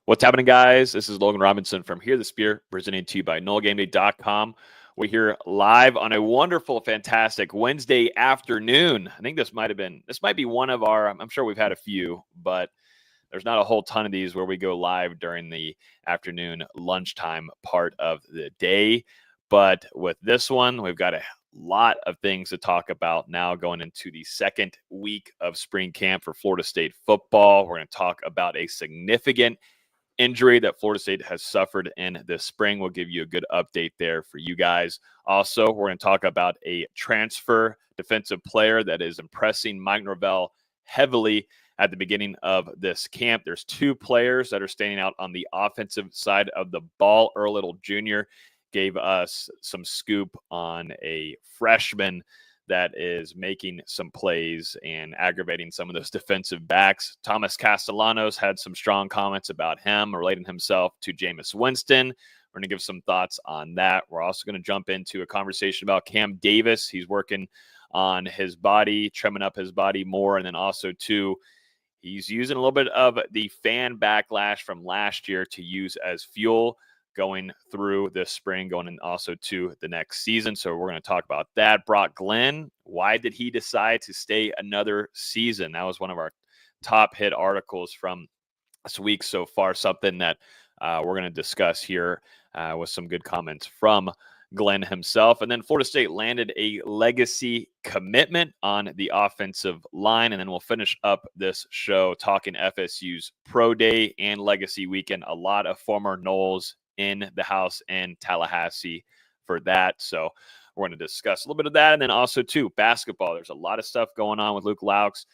What's happening, guys? This is Logan Robinson from Here the Spear, presented to you by NoleGameday.com. We're here live on a wonderful, fantastic Wednesday afternoon. I think this might be one of our, I'm sure we've had a few, but there's not a whole ton of these where we go live during the afternoon lunchtime part of the day. But with this one, we've got a lot of things to talk about now going into the second week of spring camp for Florida State football. We're going to talk about a significant injury that Florida State has suffered in the spring. We'll give you a good update there for you guys. Also, we're going to talk about a transfer defensive player that is impressing Mike Norvell heavily at the beginning of this camp. There's two players that are standing out on the offensive side of the ball. Earl Little Jr. gave us some scoop on a freshman that is making some plays and aggravating some of those defensive backs. Thomas Castellanos had some strong comments about him, relating himself to Jameis Winston. We're going to give some thoughts on that. We're also going to jump into a conversation about Cam Davis. He's working on his body, trimming up his body more. And then also, too, he's using a little bit of the fan backlash from last year to use as fuel going through this spring, going and also to the next season. So we're going to talk about that. Brock Glenn, why did he decide to stay another season? That was one of our top hit articles from this week so far, something that we're going to discuss here with some good comments from Glenn himself. And then Florida State landed a legacy commitment on the offensive line. And then we'll finish up this show talking FSU's Pro Day and Legacy Weekend. A lot of former Noles in the house in Tallahassee for that. So we're going to discuss a little bit of that. And then also, too, basketball. There's a lot of stuff going on with Luke Laux.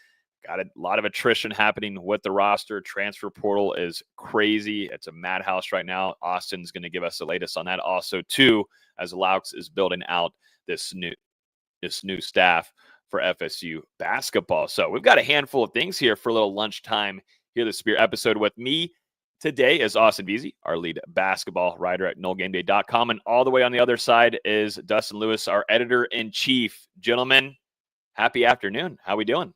Got a lot of attrition happening with the roster. Transfer portal is crazy. It's a madhouse right now. Austin's going to give us the latest on that also, too, as Laux is building out this new staff for FSU basketball. So we've got a handful of things here for a little lunchtime Here the Spear episode. With me today is Austin Veazey, our lead basketball writer at NoleGameday.com. And all the way on the other side is Dustin Lewis, our editor-in-chief. Gentlemen, happy afternoon. How we doing?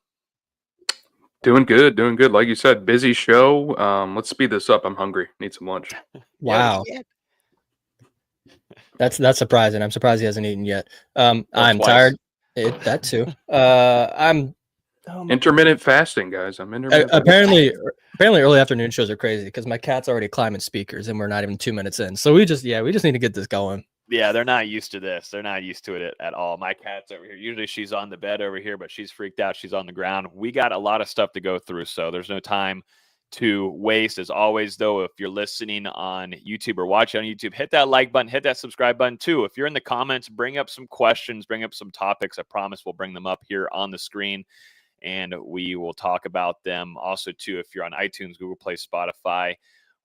Doing good. Like you said, busy show. Let's speed this up. I'm hungry. Need some lunch. Wow. That's surprising. I'm surprised he hasn't eaten yet. I'm tired. That too. I'm intermittent fasting, guys. I'm intermittent. Apparently early afternoon shows are crazy because my cat's already climbing speakers and we're not even 2 minutes in. So we just need to get this going. Yeah, they're not used to this. They're not used to it at all. My cat's over here. Usually she's on the bed over here, but she's freaked out. She's on the ground. We got a lot of stuff to go through, so there's no time to waste. As always, though, if you're listening on YouTube or watching on YouTube, hit that like button, hit that subscribe button, too. If you're in the comments, bring up some questions, bring up some topics. I promise we'll bring them up here on the screen, and we will talk about them. Also, too, if you're on iTunes, Google Play, Spotify,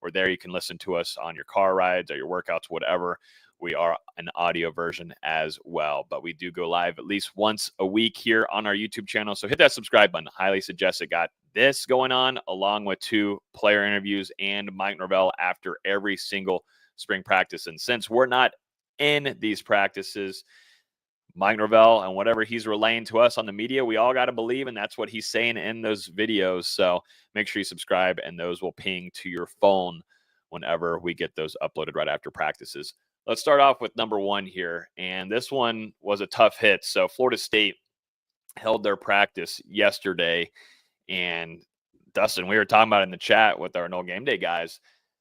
or there you can listen to us on your car rides or your workouts, whatever. We are an audio version as well, but we do go live at least once a week here on our YouTube channel. So hit that subscribe button. Highly suggest it. Got this going on along with 2 player interviews and Mike Norvell after every single spring practice. And since we're not in these practices, Mike Norvell and whatever he's relaying to us on the media, we all got to believe, and that's what he's saying in those videos. So make sure you subscribe, and those will ping to your phone whenever we get those uploaded right after practices. Let's start off with number 1 here, and this one was a tough hit. So Florida State held their practice yesterday, and Dustin, we were talking about it in the chat with our No Game Day guys.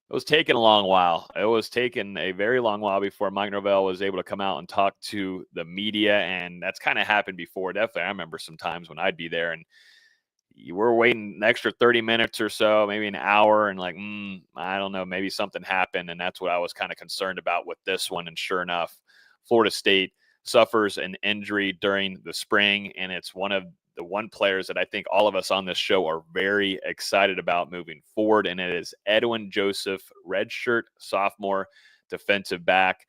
It was taking a long while. It was taking a very long while before Mike Norvell was able to come out and talk to the media, and that's kind of happened before. Definitely, I remember some times when I'd be there, and you were waiting an extra 30 minutes or so, maybe an hour, and like, I don't know, maybe something happened. And that's what I was kind of concerned about with this one. And sure enough, Florida State suffers an injury during the spring. And it's one of the players that I think all of us on this show are very excited about moving forward. And it is Edwin Joseph, redshirt sophomore defensive back,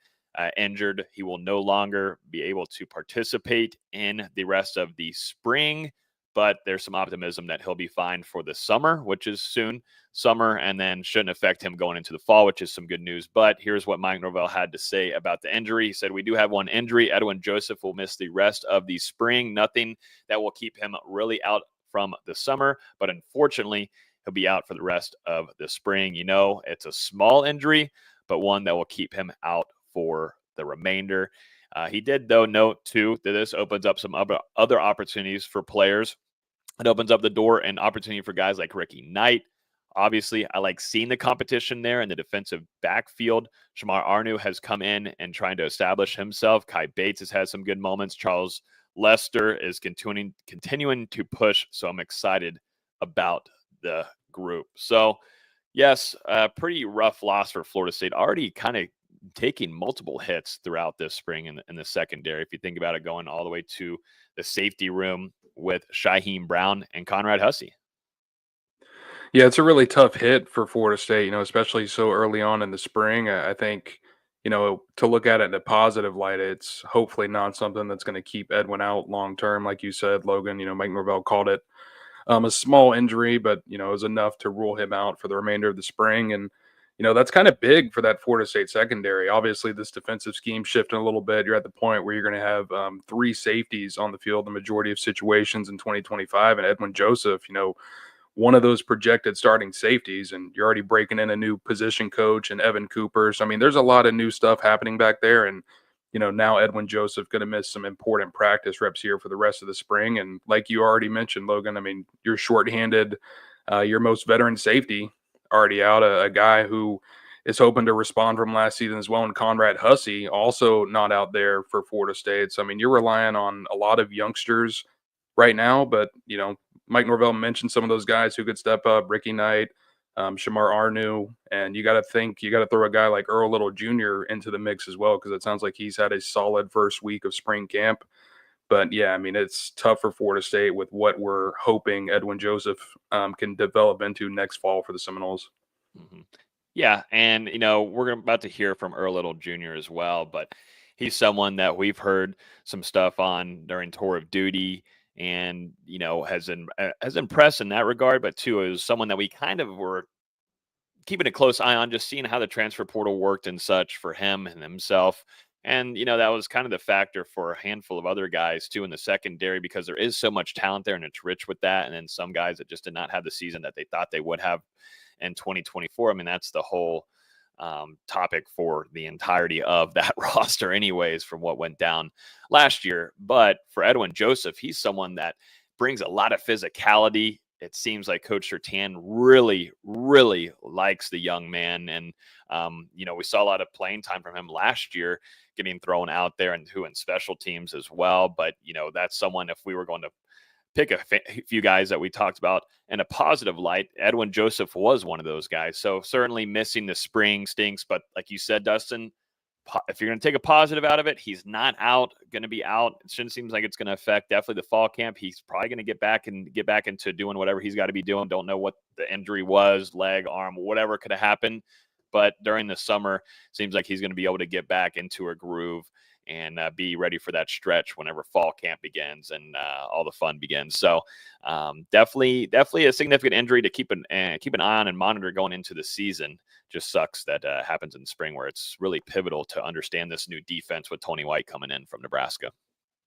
injured. He will no longer be able to participate in the rest of the spring. But there's some optimism that he'll be fine for the summer, which is soon, and then shouldn't affect him going into the fall, which is some good news. But here's what Mike Norvell had to say about the injury. He said, "We do have one injury. Edwin Joseph will miss the rest of the spring. Nothing that will keep him really out from the summer, but unfortunately, he'll be out for the rest of the spring. It's a small injury, but one that will keep him out for the remainder. He did, though, note, too, that this opens up some other opportunities for players. It opens up the door and opportunity for guys like Ricky Knight. Obviously, I like seeing the competition there in the defensive backfield. Shamar Arnu has come in and trying to establish himself. Kai Bates has had some good moments. Charles Lester is continuing to push, so I'm excited about the group. So, yes, a pretty rough loss for Florida State. Already kind of taking multiple hits throughout this spring in the secondary. If you think about it, going all the way to the safety room with Shaheem Brown and Conrad Hussey. Yeah, it's a really tough hit for Florida State, especially so early on in the spring. I think, to look at it in a positive light, it's hopefully not something that's going to keep Edwin out long term. Like you said, Logan, Mike Norvell called it a small injury, but, it was enough to rule him out for the remainder of the spring. And, that's kind of big for that Florida State secondary. Obviously, this defensive scheme shifting a little bit. You're at the point where you're going to have 3 safeties on the field the majority of situations in 2025. And Edwin Joseph, one of those projected starting safeties, and you're already breaking in a new position coach and Evan Cooper. So, I mean, there's a lot of new stuff happening back there. And, now Edwin Joseph going to miss some important practice reps here for the rest of the spring. And like you already mentioned, Logan, I mean, you're shorthanded, your most veteran safety already out, a guy who is hoping to respond from last season as well. And Conrad Hussey also not out there for Florida State. So, I mean, you're relying on a lot of youngsters right now, but, Mike Norvell mentioned some of those guys who could step up, Ricky Knight, Shamar Arnu, and you got to throw a guy like Earl Little Jr. into the mix as well, because it sounds like he's had a solid first week of spring camp. But yeah, I mean, it's tough for Florida State with what we're hoping Edwin Joseph can develop into next fall for the Seminoles. Mm-hmm. Yeah, and we're about to hear from Earl Little Jr. as well, but he's someone that we've heard some stuff on during tour of duty, and has impressed in that regard. But too, is someone that we kind of were keeping a close eye on, just seeing how the transfer portal worked and such for him and himself. And that was kind of the factor for a handful of other guys too in the secondary, because there is so much talent there and it's rich with that. And then some guys that just did not have the season that they thought they would have in 2024. I mean, that's the whole topic for the entirety of that roster anyways, from what went down last year. But for Edwin Joseph, he's someone that brings a lot of physicality. It seems like Coach Surtain really, really likes the young man. And, we saw a lot of playing time from him last year, getting thrown out there and in special teams as well. But, that's someone, if we were going to pick a few guys that we talked about in a positive light, Edwin Joseph was one of those guys. So certainly missing the spring stinks. But like you said, Dustin, if you're going to take a positive out of it, he's not going to be out. It shouldn't seem like it's going to affect definitely the fall camp. He's probably going to get back into doing whatever he's got to be doing. Don't know what the injury was, leg, arm, whatever could have happened. But during the summer, seems like he's going to be able to get back into a groove and be ready for that stretch whenever fall camp begins and all the fun begins. So definitely a significant injury to keep an eye on and monitor going into the season. Just sucks that happens in the spring, where it's really pivotal to understand this new defense with Tony White coming in from Nebraska.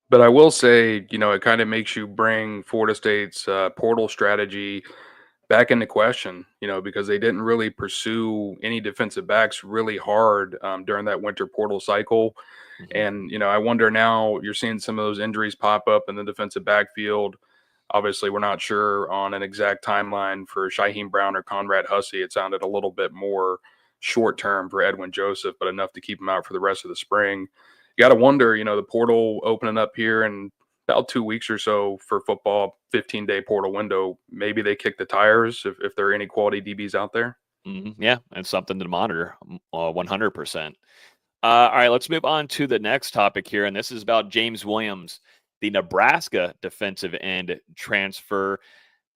But I will say, it kind of makes you bring Florida State's portal strategy back into question, because they didn't really pursue any defensive backs really hard during that winter portal cycle. Mm-hmm. And, I wonder now, you're seeing some of those injuries pop up in the defensive backfield. Obviously, we're not sure on an exact timeline for Shaheem Brown or Conrad Hussey. It sounded a little bit more short term for Edwin Joseph, but enough to keep him out for the rest of the spring. You got to wonder, the portal opening up here in about 2 weeks or so for football, 15-day portal window. Maybe they kick the tires if there are any quality DBs out there. Mm-hmm. Yeah, it's something to monitor 100%. All right, let's move on to the next topic here, and this is about James Williams, the Nebraska defensive end transfer.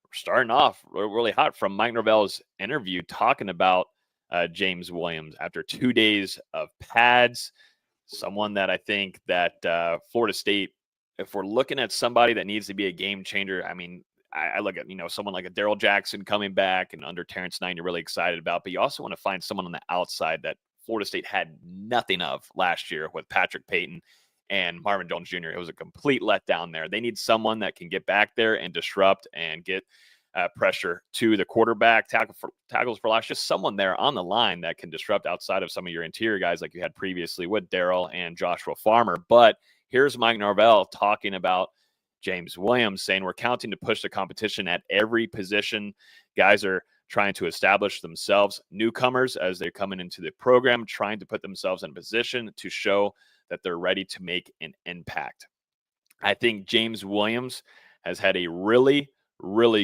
We're starting off really hot from Mike Norvell's interview, talking about James Williams after 2 days of pads. Someone that I think that Florida State, if we're looking at somebody that needs to be a game changer, I mean, I look at, someone like a Darrell Jackson coming back and under Terrence Knight, you're really excited about, but you also want to find someone on the outside that Florida State had nothing of last year with Patrick Payton and Marvin Jones Jr. It was a complete letdown there. They need someone that can get back there and disrupt and get pressure to the quarterback, tackles for loss, just someone there on the line that can disrupt outside of some of your interior guys like you had previously with Darrell and Joshua Farmer. But here's Mike Norvell talking about James Williams, saying we're counting to push the competition at every position. Guys are trying to establish themselves, newcomers as they're coming into the program, trying to put themselves in a position to show that they're ready to make an impact. I think James Williams has had a really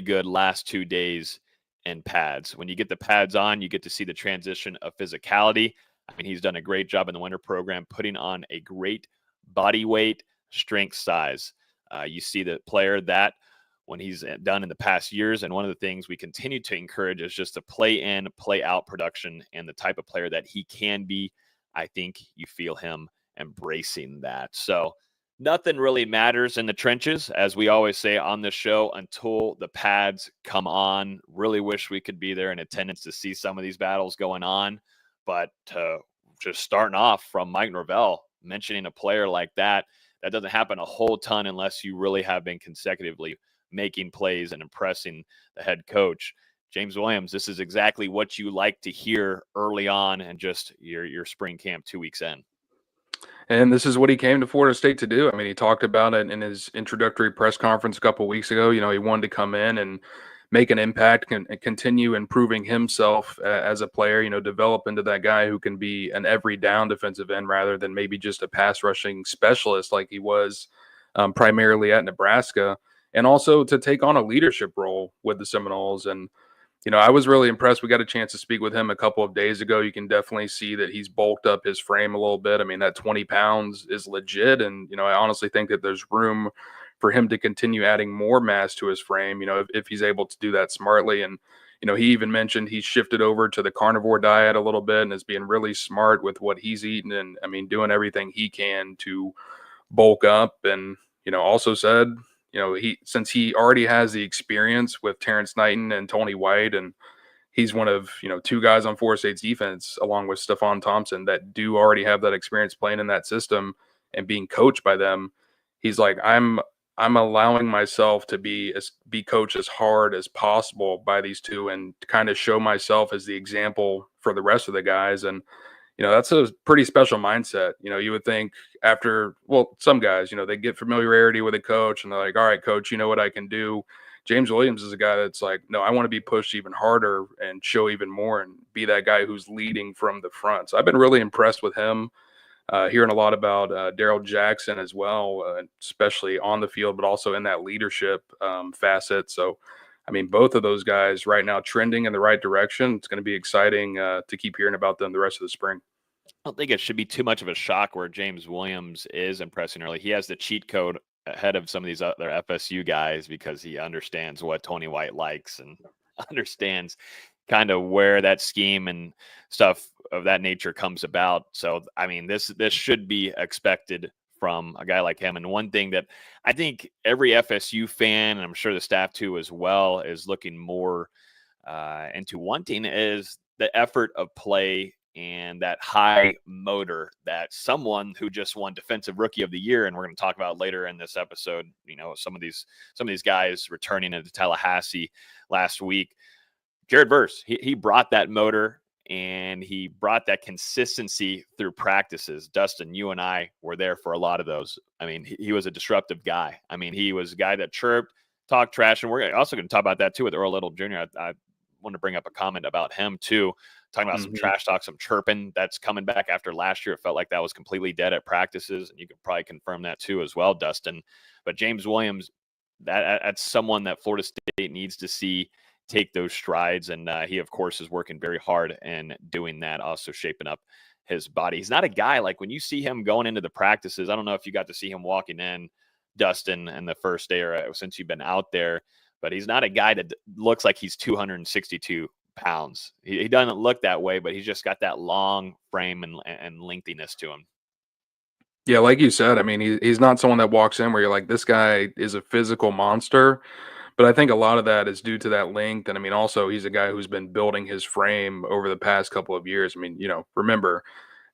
good last 2 days in pads. When you get the pads on, you get to see the transition of physicality. I mean, he's done a great job in the winter program, putting on a great body weight, strength, size. You see the player that when he's done in the past years. And one of the things we continue to encourage is just the play in, play out production and the type of player that he can be. I think you feel him embracing that. So nothing really matters in the trenches, as we always say on this show, until the pads come on. Really wish we could be there in attendance to see some of these battles going on. But just starting off from Mike Norvell, mentioning a player like that doesn't happen a whole ton unless you really have been consecutively making plays and impressing the head coach. James Williams, this is exactly what you like to hear early on and just your spring camp 2 weeks in. And this is what he came to Florida State to do. I mean, he talked about it in his introductory press conference a couple of weeks ago. You know, he wanted to come in and make an impact and continue improving himself as a player, you know, develop into that guy who can be an every down defensive end rather than maybe just a pass rushing specialist like he was primarily at Nebraska, and also to take on a leadership role with the Seminoles. And you know, I was really impressed. We got a chance to speak with him a couple of days ago. You can definitely see that he's bulked up his frame a little bit. I mean, that 20 pounds is legit. And, you know, I honestly think that there's room for him to continue adding more mass to his frame, you know, if he's able to do that smartly. And, you know, he even mentioned he's shifted over to the carnivore diet a little bit and is being really smart with what he's eating. And, I mean, doing everything he can to bulk up. And, you know, also said, you know, since he already has the experience with Terrence Knighton and Tony White, and he's one of, you know, 2 guys on Florida State's defense, along with Stephon Thompson, that do already have that experience playing in that system and being coached by them. He's like, I'm allowing myself to be coached as hard as possible by these 2 and kind of show myself as the example for the rest of the guys. And you know, that's a pretty special mindset. You know, you would think after, well, some guys, you know, they get familiarity with a coach and they're like, all right, coach, you know what I can do. James Williams is a guy that's like, no, I want to be pushed even harder and show even more and be that guy who's leading from the front. So I've been really impressed with him, hearing a lot about Darrell Jackson as well, especially on the field, but also in that leadership facet. So, I mean, both of those guys right now trending in the right direction. It's going to be exciting to keep hearing about them the rest of the spring. I don't think it should be too much of a shock where James Williams is impressing early. He has the cheat code ahead of some of these other FSU guys because he understands what Tony White likes and understands kind of where that scheme and stuff of that nature comes about. So, I mean, this should be expected from a guy like him. And one thing that I think every FSU fan, and I'm sure the staff too as well, is looking more into wanting is the effort of play and that high motor that someone who just won Defensive Rookie of the Year, and we're going to talk about later in this episode, you know, some of these guys returning into Tallahassee last week. Jared Verse, he brought that motor and he brought that consistency through practices. Dustin, you and I were there for a lot of those. I mean, he was a disruptive guy. I mean, he was a guy that chirped, talked trash, and we're also going to talk about that too with Earl Little Jr. I want to bring up a comment about him too, talking about some trash talk, some chirping that's coming back after last year. It felt like that was completely dead at practices, and you could probably confirm that too as well, Dustin. But James Williams, that's someone that Florida State needs to see take those strides, and he of course is working very hard and doing that, also shaping up his body. He's not a guy like when you see him going into the practices. I don't know if you got to see him walking in, Dustin, in the first day or since you've been out there, but he's not a guy that looks like he's 262 pounds. He doesn't look that way, but he's just got that long frame and lengthiness to him. Yeah, like you said, I mean, he's not someone that walks in where you're like, this guy is a physical monster. But I think a lot of that is due to that length. And I mean, also, he's a guy who's been building his frame over the past couple of years. I mean, you know, remember,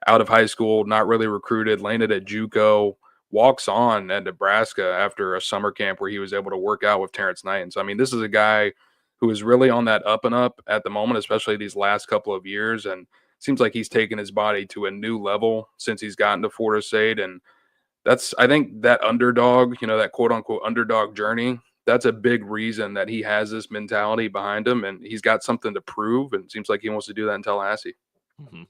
out of high school, not really recruited, landed at JUCO, walks on at Nebraska after a summer camp where he was able to work out with Terrence Knighton. So, I mean, this is a guy who is really on that up and up at the moment, especially these last couple of years. And seems like he's taken his body to a new level since he's gotten to Florida State. And I think that underdog, that quote unquote underdog journey, that's a big reason that he has this mentality behind him, and he's got something to prove. And it seems like he wants to do that in Tallahassee. Mm-hmm.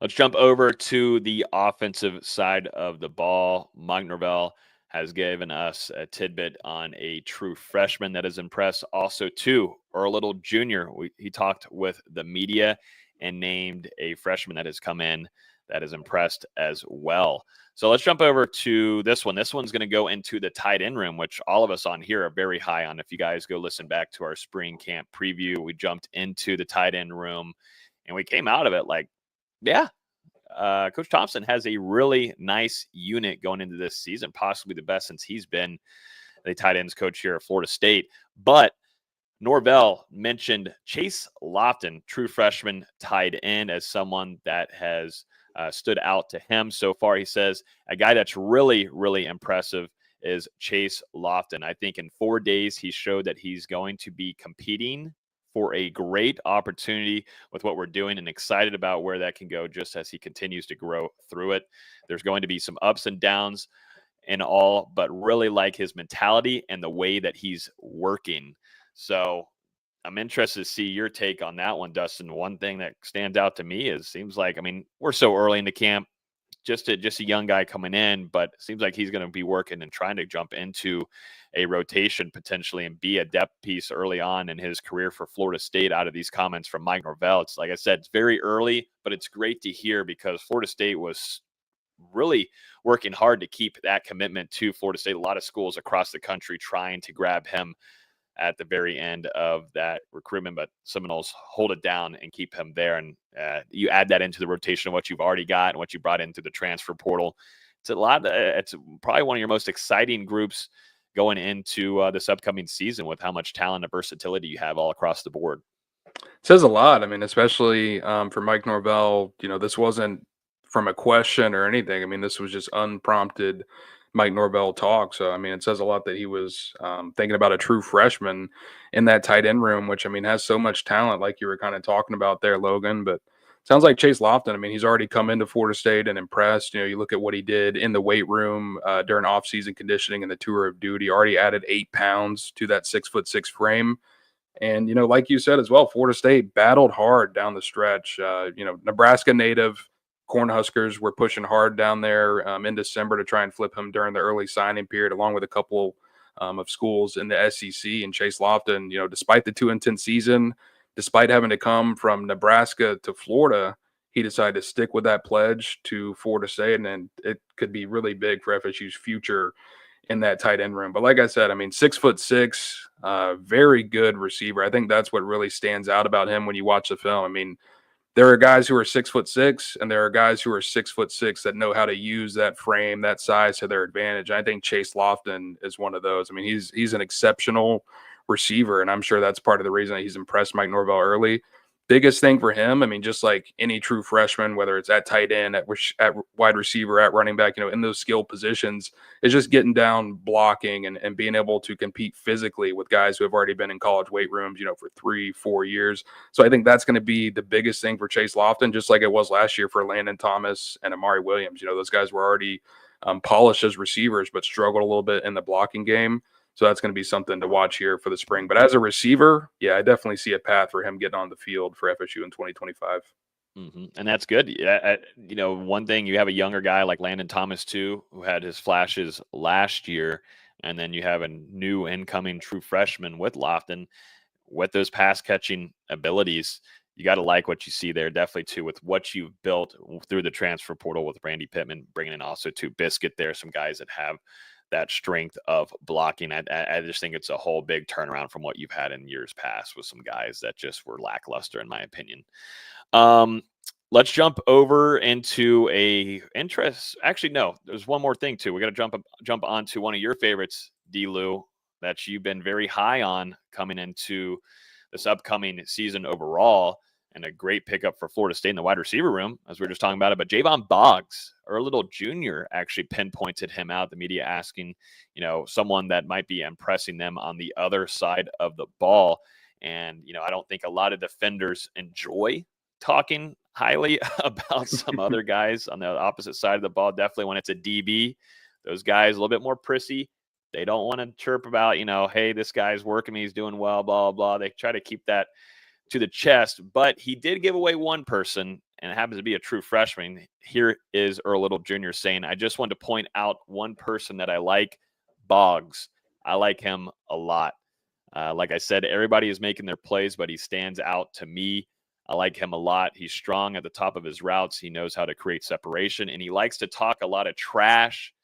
Let's jump over to the offensive side of the ball. Mike Norvell has given us a tidbit on a true freshman that has impressed. Also, too, or a little junior. He talked with the media and named a freshman that has come in that has impressed as well. So let's jump over to this one. This one's going to go into the tight end room, which all of us on here are very high on. If you guys go listen back to our spring camp preview, we jumped into the tight end room and we came out of it like, yeah, Coach Thompson has a really nice unit going into this season, possibly the best since he's been the tight ends coach here at Florida State. But Norvell mentioned Chase Lofton, true freshman tight end, as someone that has stood out to him so far. He says a guy that's really, really impressive is Chase Lofton. I think in 4 days, he showed that he's going to be competing for a great opportunity with what we're doing, and excited about where that can go just as he continues to grow through it. There's going to be some ups and downs and all, but really like his mentality and the way that he's working. So I'm interested to see your take on that one, Dustin. One thing that stands out to me is seems like, I mean, we're so early into camp, just a young guy coming in, but it seems like he's going to be working and trying to jump into a rotation potentially and be a depth piece early on in his career for Florida State. Out of these comments from Mike Norvell, it's like I said, it's very early, but it's great to hear because Florida State was really working hard to keep that commitment to Florida State. A lot of schools across the country trying to grab him at the very end of that recruitment, but Seminoles hold it down and keep him there. And you add that into the rotation of what you've already got and what you brought into the transfer portal. It's a lot. It's probably one of your most exciting groups going into this upcoming season with how much talent and versatility you have all across the board. It says a lot. I mean, especially for Mike Norvell, this wasn't from a question or anything. I mean, this was just unprompted Mike Norvell talk. So, I mean, it says a lot that he was thinking about a true freshman in that tight end room, which, I mean, has so much talent, like you were kind of talking about there, Logan. But sounds like Chase Lofton, I mean, he's already come into Florida State and impressed. You look at what he did in the weight room during off-season conditioning and the tour of duty, already added 8 pounds to that 6'6" frame. And, like you said as well, Florida State battled hard down the stretch. Nebraska native Cornhuskers were pushing hard down there in December to try and flip him during the early signing period, along with a couple of schools in the SEC. And Chase Lofton, despite the 2-10 season, despite having to come from Nebraska to Florida, he decided to stick with that pledge to Florida State, and it could be really big for FSU's future in that tight end room. But like I said, I mean, 6'6", very good receiver. I think that's what really stands out about him when you watch the film. I mean, there are guys who are 6'6", and there are guys who are 6'6" that know how to use that frame, that size to their advantage. I think Chase Lofton is one of those. I mean, he's an exceptional receiver, and I'm sure that's part of the reason that he's impressed Mike Norvell early. Biggest thing for him, I mean, just like any true freshman, whether it's at tight end, at wide receiver, at running back, in those skill positions, is just getting down, blocking, and being able to compete physically with guys who have already been in college weight rooms, for 3-4 years. So I think that's going to be the biggest thing for Chase Lofton, just like it was last year for Landon Thomas and Amari Williams. Those guys were already polished as receivers, but struggled a little bit in the blocking game. So that's going to be something to watch here for the spring. But as a receiver, yeah, I definitely see a path for him getting on the field for FSU in 2025. Mm-hmm. And that's good. One thing, you have a younger guy like Landon Thomas, too, who had his flashes last year. And then you have a new incoming true freshman with Lofton with those pass catching abilities. You got to like what you see there, definitely, too, with what you've built through the transfer portal with Randy Pittman, bringing in also, too, Biscuit there, some guys that have that strength of blocking. I just think it's a whole big turnaround from what you've had in years past with some guys that just were lackluster, in my opinion. Let's jump over into a interest. Actually, no, there's one more thing too. We got to jump onto one of your favorites, D-Lou, that you've been very high on coming into this upcoming season overall, and a great pickup for Florida State in the wide receiver room, as we were just talking about it. But Javon Boggs, or a little junior, actually pinpointed him out. The media asking, someone that might be impressing them on the other side of the ball. And, I don't think a lot of defenders enjoy talking highly about some other guys on the opposite side of the ball. Definitely when it's a DB, those guys a little bit more prissy. They don't want to chirp about, hey, this guy's working me, he's doing well, blah, blah. They try to keep that to the chest. But he did give away one person, and it happens to be a true freshman. Here is Earl Little Jr. saying, I just wanted to point out one person that I like, Boggs. I like him a lot. Like I said, everybody is making their plays, but he stands out to me. I like him a lot. He's strong at the top of his routes. He knows how to create separation, and he likes to talk a lot of trash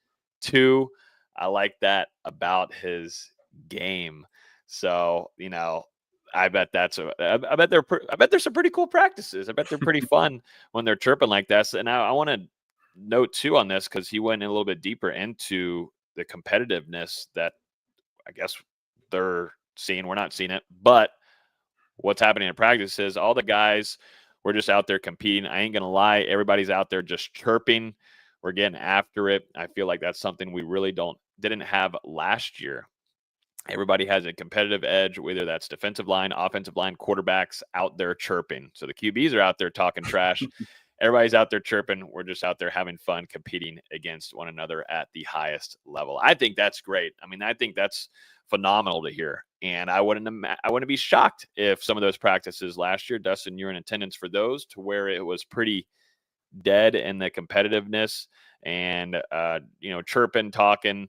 too. I like that about his game. So, I bet I bet there's some pretty cool practices. I bet they're pretty fun when they're chirping like this. And I want to note too on this, because he went in a little bit deeper into the competitiveness that I guess they're seeing. We're not seeing it, but what's happening in practice is all the guys, we're just out there competing. I ain't gonna lie, everybody's out there just chirping. We're getting after it. I feel like that's something we really didn't have last year. Everybody has a competitive edge, whether that's defensive line, offensive line, quarterbacks out there chirping. So the QBs are out there talking trash. Everybody's out there chirping. We're just out there having fun, competing against one another at the highest level. I think that's great. I mean, I think that's phenomenal to hear. And I wouldn't be shocked if some of those practices last year, Dustin, you're in attendance for those, to where it was pretty dead in the competitiveness and, chirping, talking.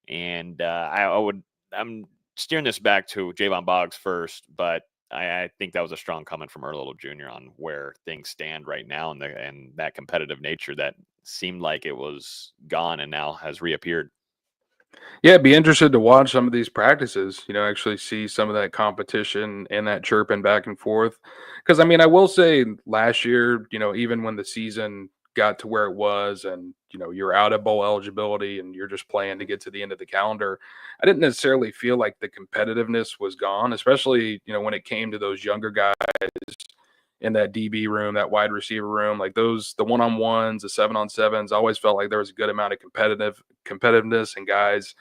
And I'm steering this back to Javon Boggs first, but I think that was a strong comment from Earl Little Jr. on where things stand right now, and that competitive nature that seemed like it was gone and now has reappeared. Yeah, be interested to watch some of these practices, actually see some of that competition and that chirping back and forth. Because, I will say last year, even when the season got to where it was and, you're out of bowl eligibility and you're just playing to get to the end of the calendar, I didn't necessarily feel like the competitiveness was gone, especially, when it came to those younger guys in that DB room, that wide receiver room, like the one-on-ones, the 7-on-7s, I always felt like there was a good amount of competitiveness and guys,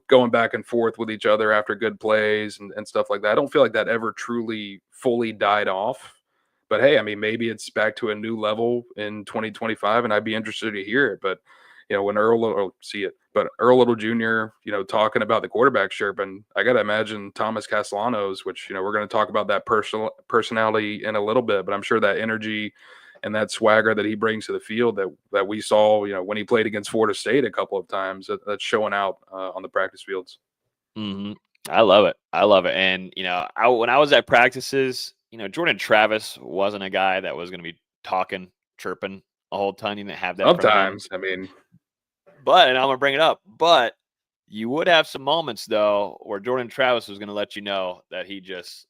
going back and forth with each other after good plays and stuff like that. I don't feel like that ever truly fully died off. But hey, maybe it's back to a new level in 2025, and I'd be interested to hear it. But when Earl Little Jr., talking about the quarterback chirping, I got to imagine Thomas Castellanos, which, we're going to talk about that personality in a little bit, but I'm sure that energy and that swagger that he brings to the field that we saw, when he played against Florida State a couple of times, that's showing out on the practice fields. Mm-hmm. I love it. And, when I was at practices, Jordan Travis wasn't a guy that was going to be talking, chirping a whole ton. You didn't have that. Sometimes, But, and I'm going to bring it up, but you would have some moments, though, where Jordan Travis was going to let you know that he just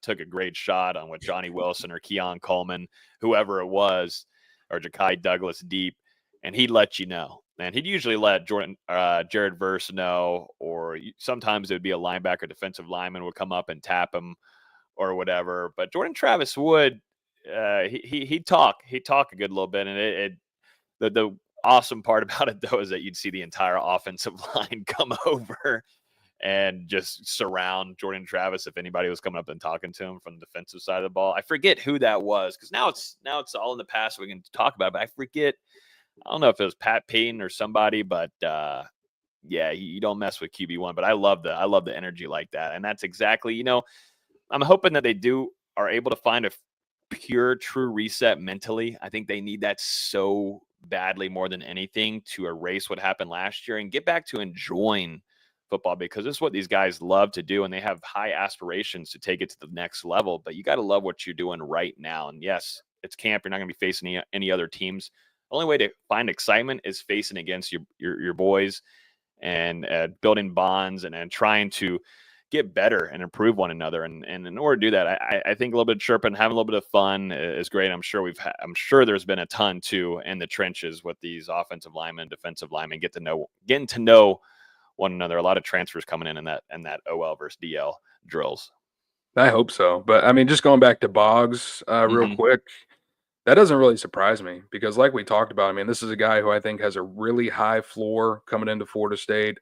took a great shot on with Johnny Wilson or Keon Coleman, whoever it was, or Ja'Kai Douglas deep, and he'd let you know. And he'd usually let Jared Verse know, or sometimes it would be a linebacker, defensive lineman would come up and tap him or whatever. But Jordan Travis would, he'd talk a good little bit, and the awesome part about it, though, is that you'd see the entire offensive line come over and just surround Jordan Travis if anybody was coming up and talking to him from the defensive side of the ball. I forget who that was, because now it's all in the past, so we can talk about it, but I forget. I don't know if it was Pat Payton or somebody, but yeah, you don't mess with QB1. But I love the energy like that, and that's exactly, I'm hoping that they are able to find a pure, true reset mentally. I think they need that so badly, more than anything, to erase what happened last year and get back to enjoying football, because this is what these guys love to do, and they have high aspirations to take it to the next level. But you got to love what you're doing right now. And yes, it's camp. You're not going to be facing any other teams. The only way to find excitement is facing against your boys and building bonds and trying to get better and improve one another. And in order to do that, I think a little bit of chirping, having a little bit of fun is great. I'm sure there's been a ton too in the trenches with these offensive linemen, defensive linemen, getting to know one another. A lot of transfers coming in that OL versus DL drills. I hope so. But just going back to Boggs real quick, that doesn't really surprise me, because like we talked about, this is a guy who I think has a really high floor coming into Florida State.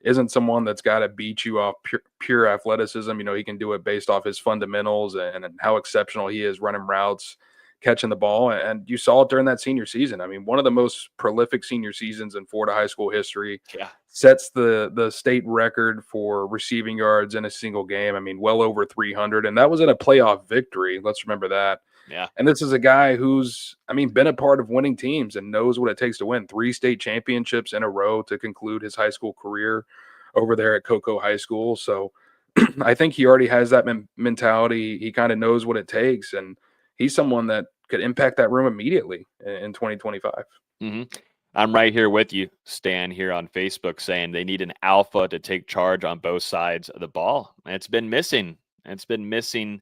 isn't someone that's got to beat you off pure athleticism. He can do it based off his fundamentals and how exceptional he is running routes, catching the ball. And you saw it during that senior season. I mean, one of the most prolific senior seasons in Florida high school history. Yeah. Sets the state record for receiving yards in a single game. I mean, well over 300. And that was in a playoff victory. Let's remember that. Yeah. And this is a guy who's, been a part of winning teams and knows what it takes to win 3 state championships in a row to conclude his high school career over there at Cocoa High School. So I think he already has that mentality. He kind of knows what it takes. And he's someone that could impact that room immediately in 2025. Mm-hmm. I'm right here with you, Stan, here on Facebook, saying they need an alpha to take charge on both sides of the ball. And it's been missing. It's been missing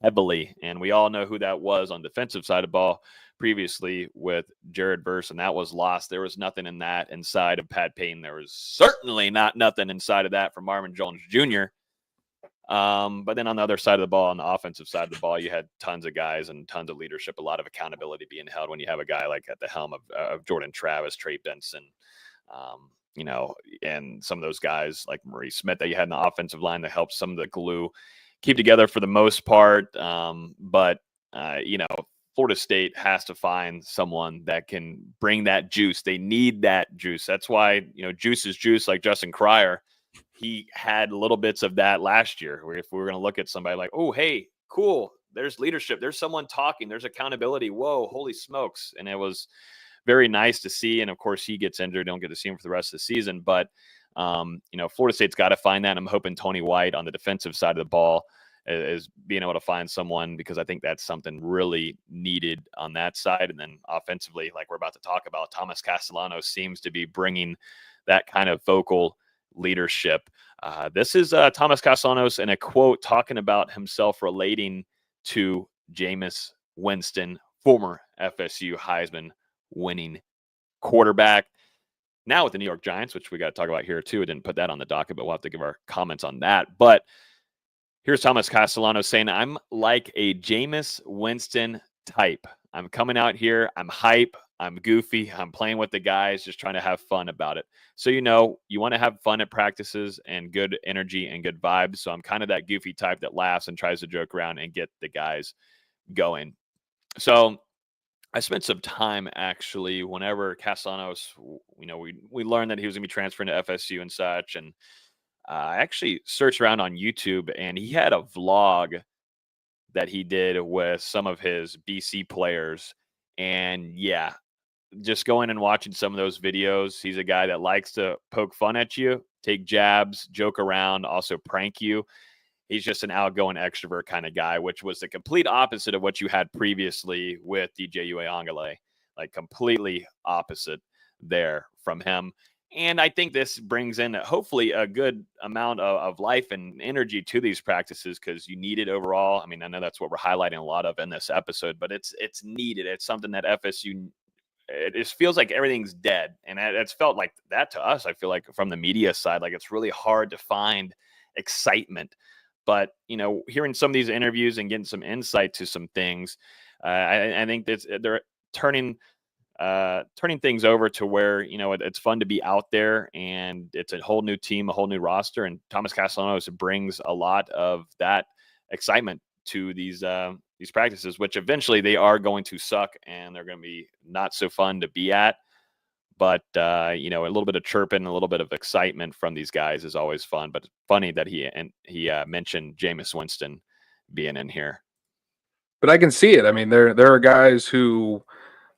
heavily. And we all know who that was on defensive side of the ball previously with Jared Verse, and that was lost. There was nothing in that inside of Pat Payne. There was certainly nothing inside of that from Marvin Jones Jr. But then on the other side of the ball, on the offensive side of the ball, you had tons of guys and tons of leadership, a lot of accountability being held when you have a guy like at the helm of Jordan Travis, Trey Benson, and some of those guys like Maurice Smith that you had in the offensive line that helped some of the glue keep together for the most part. But Florida State has to find someone that can bring that juice. They need that juice. That's why, juice is juice, like Justin Cryer. He had little bits of that last year, where if we were going to look at somebody like, oh, hey, cool, there's leadership, there's someone talking, there's accountability. Whoa, holy smokes. And it was very nice to see. And of course, he gets injured. Don't get to see him for the rest of the season. But, Florida State's got to find that. I'm hoping Tony White on the defensive side of the ball is being able to find someone, because I think that's something really needed on that side. And then offensively, like we're about to talk about, Thomas Castellanos seems to be bringing that kind of vocal leadership. This is Thomas Castellanos in a quote talking about himself relating to Jameis Winston, former FSU Heisman winning quarterback, now with the New York Giants, which we got to talk about here too. I didn't put that on the docket, but we'll have to give our comments on that. But here's Thomas Castellanos saying, I'm like a Jameis Winston type. I'm coming out here. I'm hype. I'm goofy. I'm playing with the guys, just trying to have fun about it. So, you want to have fun at practices and good energy and good vibes. So I'm kind of that goofy type that laughs and tries to joke around and get the guys going. So I spent some time actually whenever Castellanos, we learned that he was going to be transferring to FSU and such. And I actually searched around on YouTube, and he had a vlog that he did with some of his BC players. And yeah, just going and watching some of those videos, he's a guy that likes to poke fun at you, take jabs, joke around, also prank you. He's just an outgoing extrovert kind of guy, which was the complete opposite of what you had previously with DJ Uiagalelei, like completely opposite there from him. And I think this brings in hopefully a good amount of life and energy to these practices, because you need it overall. I mean, I know that's what we're highlighting a lot of in this episode, but it's needed. It's something that FSU, it just feels like everything's dead. And it's felt like that to us. I feel like from the media side, like it's really hard to find excitement. But, hearing some of these interviews and getting some insight to some things, I think they're turning things over to where, it's fun to be out there, and it's a whole new team, a whole new roster. And Thomas Castellanos brings a lot of that excitement to these practices, which eventually they are going to suck and they're going to be not so fun to be at. But, a little bit of chirping, a little bit of excitement from these guys is always fun. But it's funny that he mentioned Jameis Winston being in here. But I can see it. I mean, there are guys who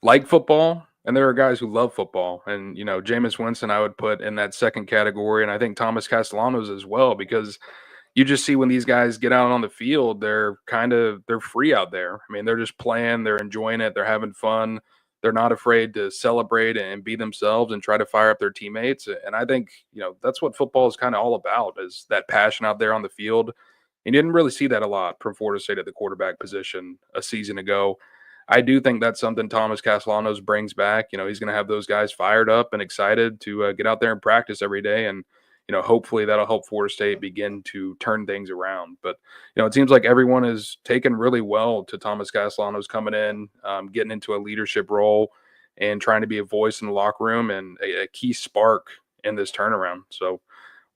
like football, and there are guys who love football. And, Jameis Winston I would put in that second category, and I think Thomas Castellanos as well, because you just see when these guys get out on the field, they're free out there. I mean, they're just playing, they're enjoying it, they're having fun. They're not afraid to celebrate and be themselves and try to fire up their teammates. And I think, that's what football is kind of all about, is that passion out there on the field. And you didn't really see that a lot from Florida State at the quarterback position a season ago. I do think that's something Thomas Castellanos brings back. He's going to have those guys fired up and excited to get out there and practice every day. And, hopefully that'll help Florida State begin to turn things around. But, it seems like everyone is taken really well to Thomas Castellanos coming in, getting into a leadership role and trying to be a voice in the locker room and a key spark in this turnaround. So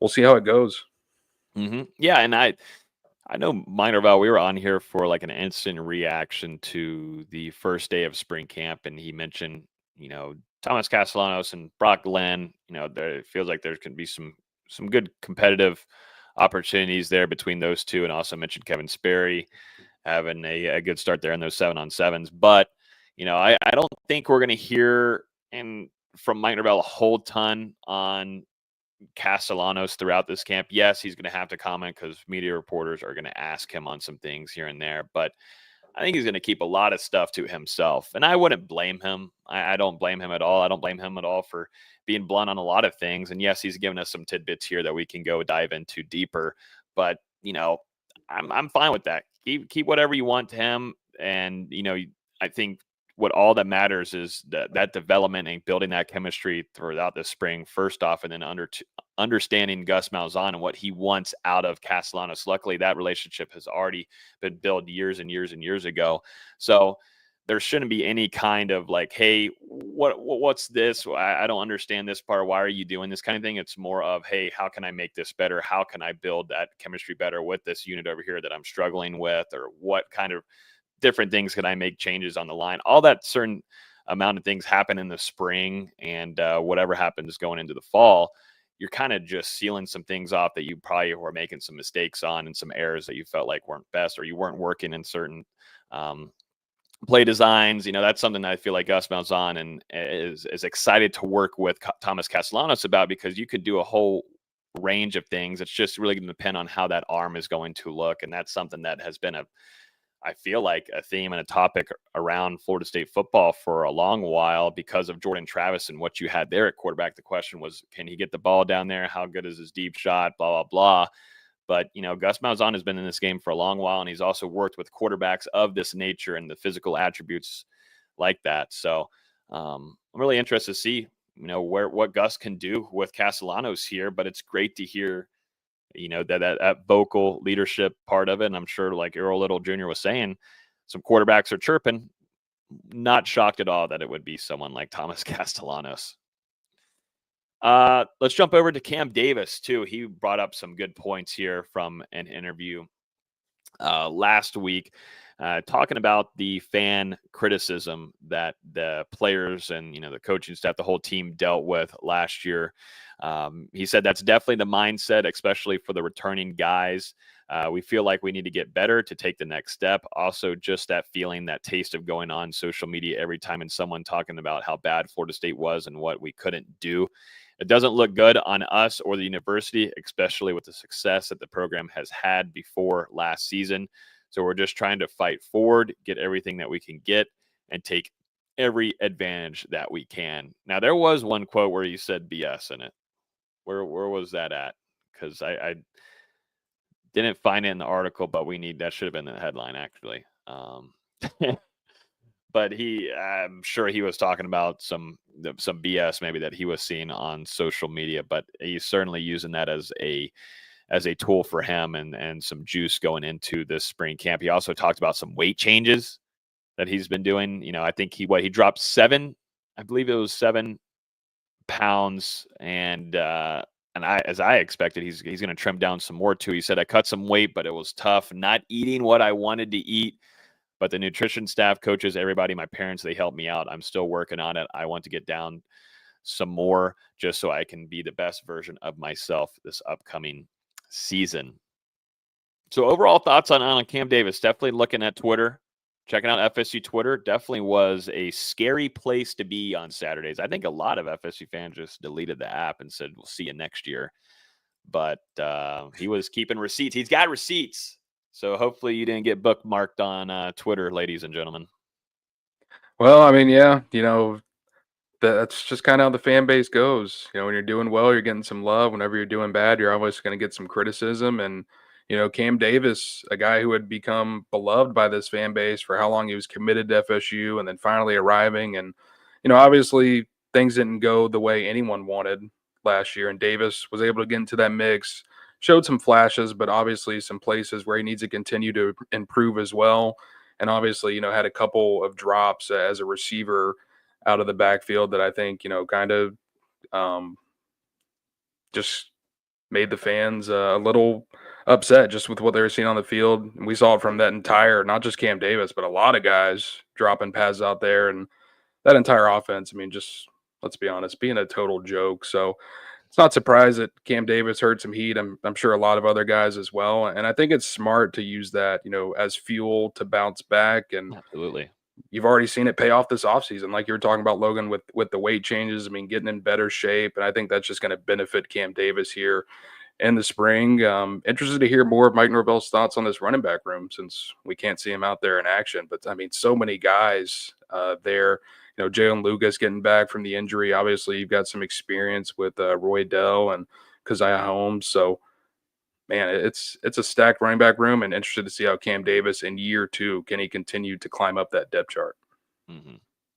we'll see how it goes. Yeah, and I know Mike Norvell, we were on here for like an instant reaction to the first day of spring camp, and he mentioned, Thomas Castellanos and Brock Glenn. It feels like there can be some good competitive opportunities there between those two, and also mentioned Kevin Sperry having a good start there in those 7-on-7s. But I don't think we're going to hear from Mike Norvell a whole ton on Castellanos throughout this camp. Yes, he's going to have to comment because media reporters are going to ask him on some things here and there, but I think he's going to keep a lot of stuff to himself. And I wouldn't blame him. I don't blame him at all. I don't blame him at all for being blunt on a lot of things. And yes, he's given us some tidbits here that we can go dive into deeper. But, I'm fine with that. Keep whatever you want to him. And, I think what all that matters is that development and building that chemistry throughout the spring, first off, and then understanding Gus Malzahn and what he wants out of Castellanos. Luckily, that relationship has already been built years and years and years ago. So there shouldn't be any kind of like, hey, what's this? I don't understand this part. Why are you doing this kind of thing? It's more of, hey, how can I make this better? How can I build that chemistry better with this unit over here that I'm struggling with? Or what kind of different things can I make changes on the line? All that certain amount of things happen in the spring, and whatever happens going into the fall, you're kind of just sealing some things off that you probably were making some mistakes on and some errors that you felt like weren't best, or you weren't working in certain play designs. That's something that I feel like Gus Malzahn and is excited to work with Thomas Castellanos about, because you could do a whole range of things. It's just really going to depend on how that arm is going to look, and that's something that has been I feel like a theme and a topic around Florida State football for a long while because of Jordan Travis and what you had there at quarterback. The question was, can he get the ball down there? How good is his deep shot? Blah, blah, blah. But, Gus Malzahn has been in this game for a long while, and he's also worked with quarterbacks of this nature and the physical attributes like that. So I'm really interested to see, what Gus can do with Castellanos here. But it's great to hear that vocal leadership part of it. And I'm sure, like Earl Little Jr. was saying, some quarterbacks are chirping. Not shocked at all that it would be someone like Thomas Castellanos. Let's jump over to Cam Davis, too. He brought up some good points here from an interview last week, talking about the fan criticism that the players and, the coaching staff, the whole team dealt with last year. He said that's definitely the mindset, especially for the returning guys. We feel like we need to get better to take the next step. Also, just that feeling, that taste of going on social media every time and someone talking about how bad Florida State was and what we couldn't do. It doesn't look good on us or the university, especially with the success that the program has had before last season. So we're just trying to fight forward, get everything that we can get, and take every advantage that we can. Now, there was one quote where you said BS in it. Where was that at? Because I didn't find it in the article, but that should have been the headline, actually. But I'm sure he was talking about some BS maybe that he was seeing on social media, but he's certainly using that as a tool for him and some juice going into this spring camp. He also talked about some weight changes that he's been doing. I think he dropped 7 pounds, and as I expected, he's going to trim down some more too. He said, I cut some weight, but it was tough not eating what I wanted to eat. But the nutrition staff, coaches, everybody, my parents, they helped me out. I'm still working on it. I want to get down some more just so I can be the best version of myself this upcoming season. So overall thoughts on Cam Davis. Definitely looking at Twitter, checking out FSU Twitter. Definitely was a scary place to be on Saturdays. I think a lot of FSU fans just deleted the app and said, we'll see you next year. But he was keeping receipts. He's got receipts. So hopefully you didn't get bookmarked on Twitter, ladies and gentlemen. Well, I mean, yeah, that's just kind of how the fan base goes. When you're doing well, you're getting some love. Whenever you're doing bad, you're always going to get some criticism. And, Cam Davis, a guy who had become beloved by this fan base for how long he was committed to FSU and then finally arriving. And, obviously things didn't go the way anyone wanted last year. And Davis was able to get into that mix, showed some flashes, but obviously some places where he needs to continue to improve as well. And obviously, had a couple of drops as a receiver out of the backfield that I think, kind of just made the fans a little upset just with what they were seeing on the field. And we saw it from that entire, not just Cam Davis, but a lot of guys dropping passes out there, and that entire offense. I mean, just let's be honest, being a total joke. So it's not surprised that Cam Davis heard some heat. I'm sure a lot of other guys as well. And I think it's smart to use that, as fuel to bounce back. And Absolutely. you've already seen it pay off this offseason. Like you were talking about, Logan, with the weight changes. I mean, getting in better shape. And I think that's just going to benefit Cam Davis here in the spring. Interested to hear more of Mike Norvell's thoughts on this running back room, since we can't see him out there in action. But I mean, so many guys there. Jalen Lucas getting back from the injury. Obviously, you've got some experience with Roy Dell and Keziah Holmes. So, man, it's a stacked running back room, and interested to see how Cam Davis in year 2 can he continue to climb up that depth chart.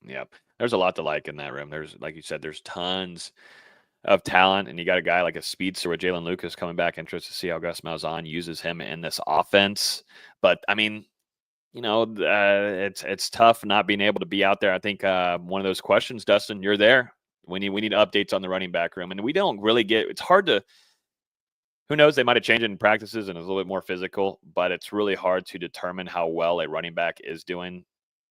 Yep. There's a lot to like in that room. There's, like you said, there's tons of talent, and you got a guy like a speedster with Jalen Lucas coming back. Interested to see how Gus Malzahn uses him in this offense. But I mean, it's tough not being able to be out there. I think one of those questions, Dustin, you're there. We need updates on the running back room, and we don't really get. It's hard to. Who knows? They might have changed it in practices and it's a little bit more physical, but it's really hard to determine how well a running back is doing.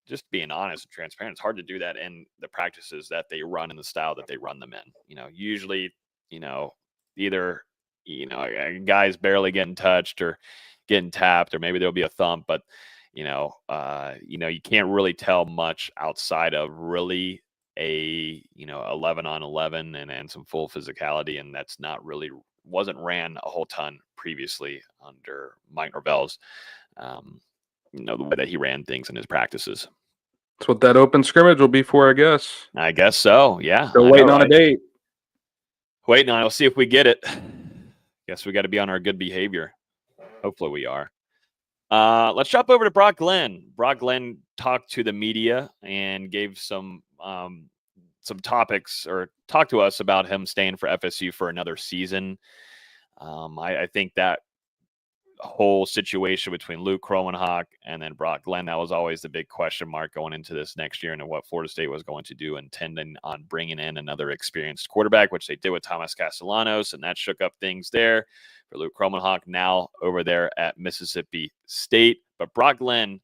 Just being honest and transparent, it's hard to do that in the practices that they run in the style that they run them in. Usually, either a guy's barely getting touched or getting tapped, or maybe there'll be a thump, but you can't really tell much outside of really a 11 on 11 and some full physicality, and that's not really wasn't ran a whole ton previously under Mike Norvell's the way that he ran things in his practices. That's what that open scrimmage will be for, I guess. I guess so, yeah. Still waiting on a date. Waiting on it. We'll see if we get it. Guess we got to be on our good behavior. Hopefully we are. Let's jump over to Brock Glenn. Brock Glenn talked to the media and gave some topics, or talked to us about him staying for FSU for another season. I think that whole situation between Luke Kromenhoek and then Brock Glenn, that was always the big question mark going into this next year, and what Florida State was going to do, intending on bringing in another experienced quarterback, which they did with Thomas Castellanos, and that shook up things there for Luke Kromenhoek now over there at Mississippi State. But Brock Glenn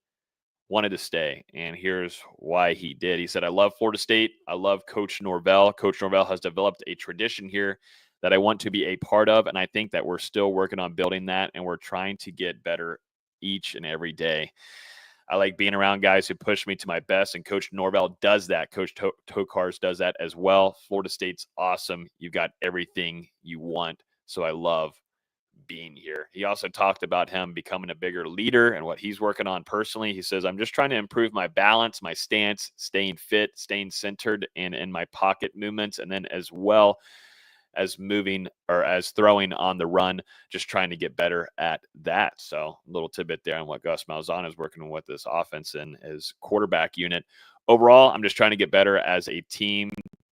wanted to stay, and here's why he did. He said, I love Florida State. I love Coach Norvell. Coach Norvell has developed a tradition here that I want to be a part of, and I think that we're still working on building that, and we're trying to get better each and every day. I like being around guys who push me to my best, and Coach Norvell does that. Coach Tokars does that as well. Florida State's awesome. You've got everything you want, so I love being here. He also talked about him becoming a bigger leader and what he's working on personally. He says, I'm just trying to improve my balance, my stance, staying fit, staying centered, and in my pocket movements, and then as well as moving or as throwing on the run, just trying to get better at that. So a little tidbit there on what Gus Malzahn is working with this offense and his quarterback unit. Overall, I'm just trying to get better as a team,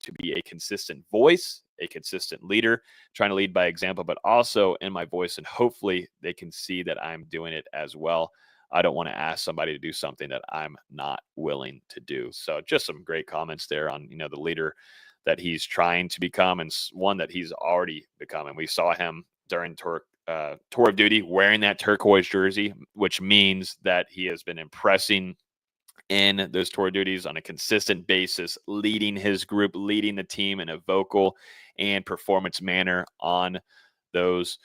to be a consistent voice, a consistent leader, trying to lead by example, but also in my voice, and hopefully they can see that I'm doing it as well. I don't want to ask somebody to do something that I'm not willing to do. So just some great comments there on, the leader that he's trying to become, and one that he's already become. And we saw him during tour of duty wearing that turquoise jersey, which means that he has been impressing in those tour duties on a consistent basis, leading his group, leading the team in a vocal and performance manner on those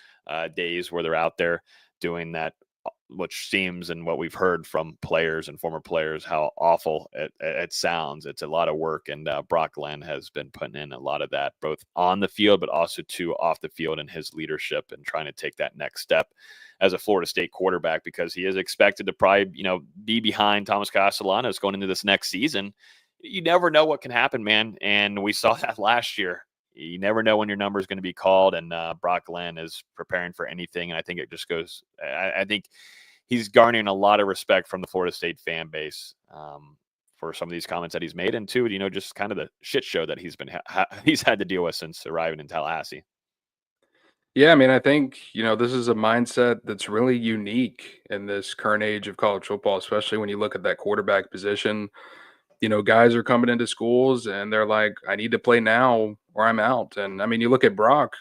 days where they're out there doing that, which seems, and what we've heard from players and former players, how awful it sounds. It's a lot of work, and Brock Glenn has been putting in a lot of that, both on the field, but also off the field in his leadership and trying to take that next step as a Florida State quarterback, because he is expected to probably, be behind Thomas Castellanos going into this next season. You never know what can happen, man. And we saw that last year. You never know when your number is going to be called, and Brock Glenn is preparing for anything. And I think it just goes, I think he's garnering a lot of respect from the Florida State fan base for some of these comments that he's made, and two, just kind of the shit show that he's had to deal with since arriving in Tallahassee. Yeah, I mean, I think, this is a mindset that's really unique in this current age of college football, especially when you look at that quarterback position. Guys are coming into schools and they're like, I need to play now or I'm out. And I mean, you look at Brock,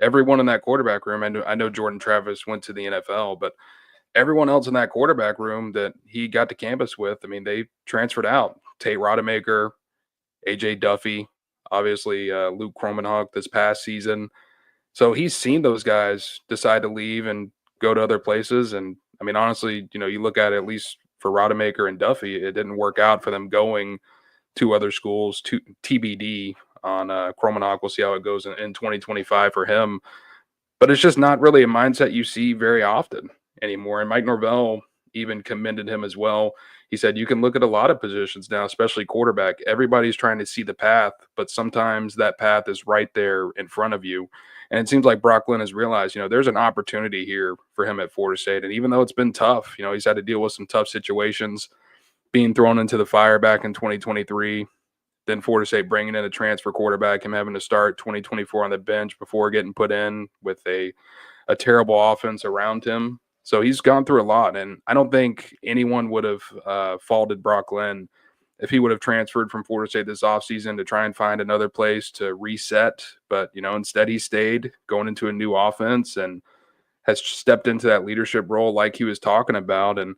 everyone in that quarterback room, I know Jordan Travis went to the NFL, but everyone else in that quarterback room that he got to campus with, I mean, they transferred out. Tate Rodemaker, AJ Duffy, obviously Luke Kromenhoek this past season. So he's seen those guys decide to leave and go to other places. And I mean, honestly, you look at least for Rodemaker and Duffy, it didn't work out for them going to other schools, to TBD on Kromenhoek. We'll see how it goes in 2025 for him. But it's just not really a mindset you see very often anymore. And Mike Norvell even commended him as well. He said, you can look at a lot of positions now, especially quarterback. Everybody's trying to see the path, but sometimes that path is right there in front of you. And it seems like Brock Glenn has realized, there's an opportunity here for him at Florida State. And even though it's been tough, he's had to deal with some tough situations, being thrown into the fire back in 2023. Then Florida State bringing in a transfer quarterback, him having to start 2024 on the bench before getting put in with a terrible offense around him. So he's gone through a lot, and I don't think anyone would have faulted Brock Glenn if he would have transferred from Florida State this offseason to try and find another place to reset. But, instead he stayed going into a new offense and has stepped into that leadership role like he was talking about. And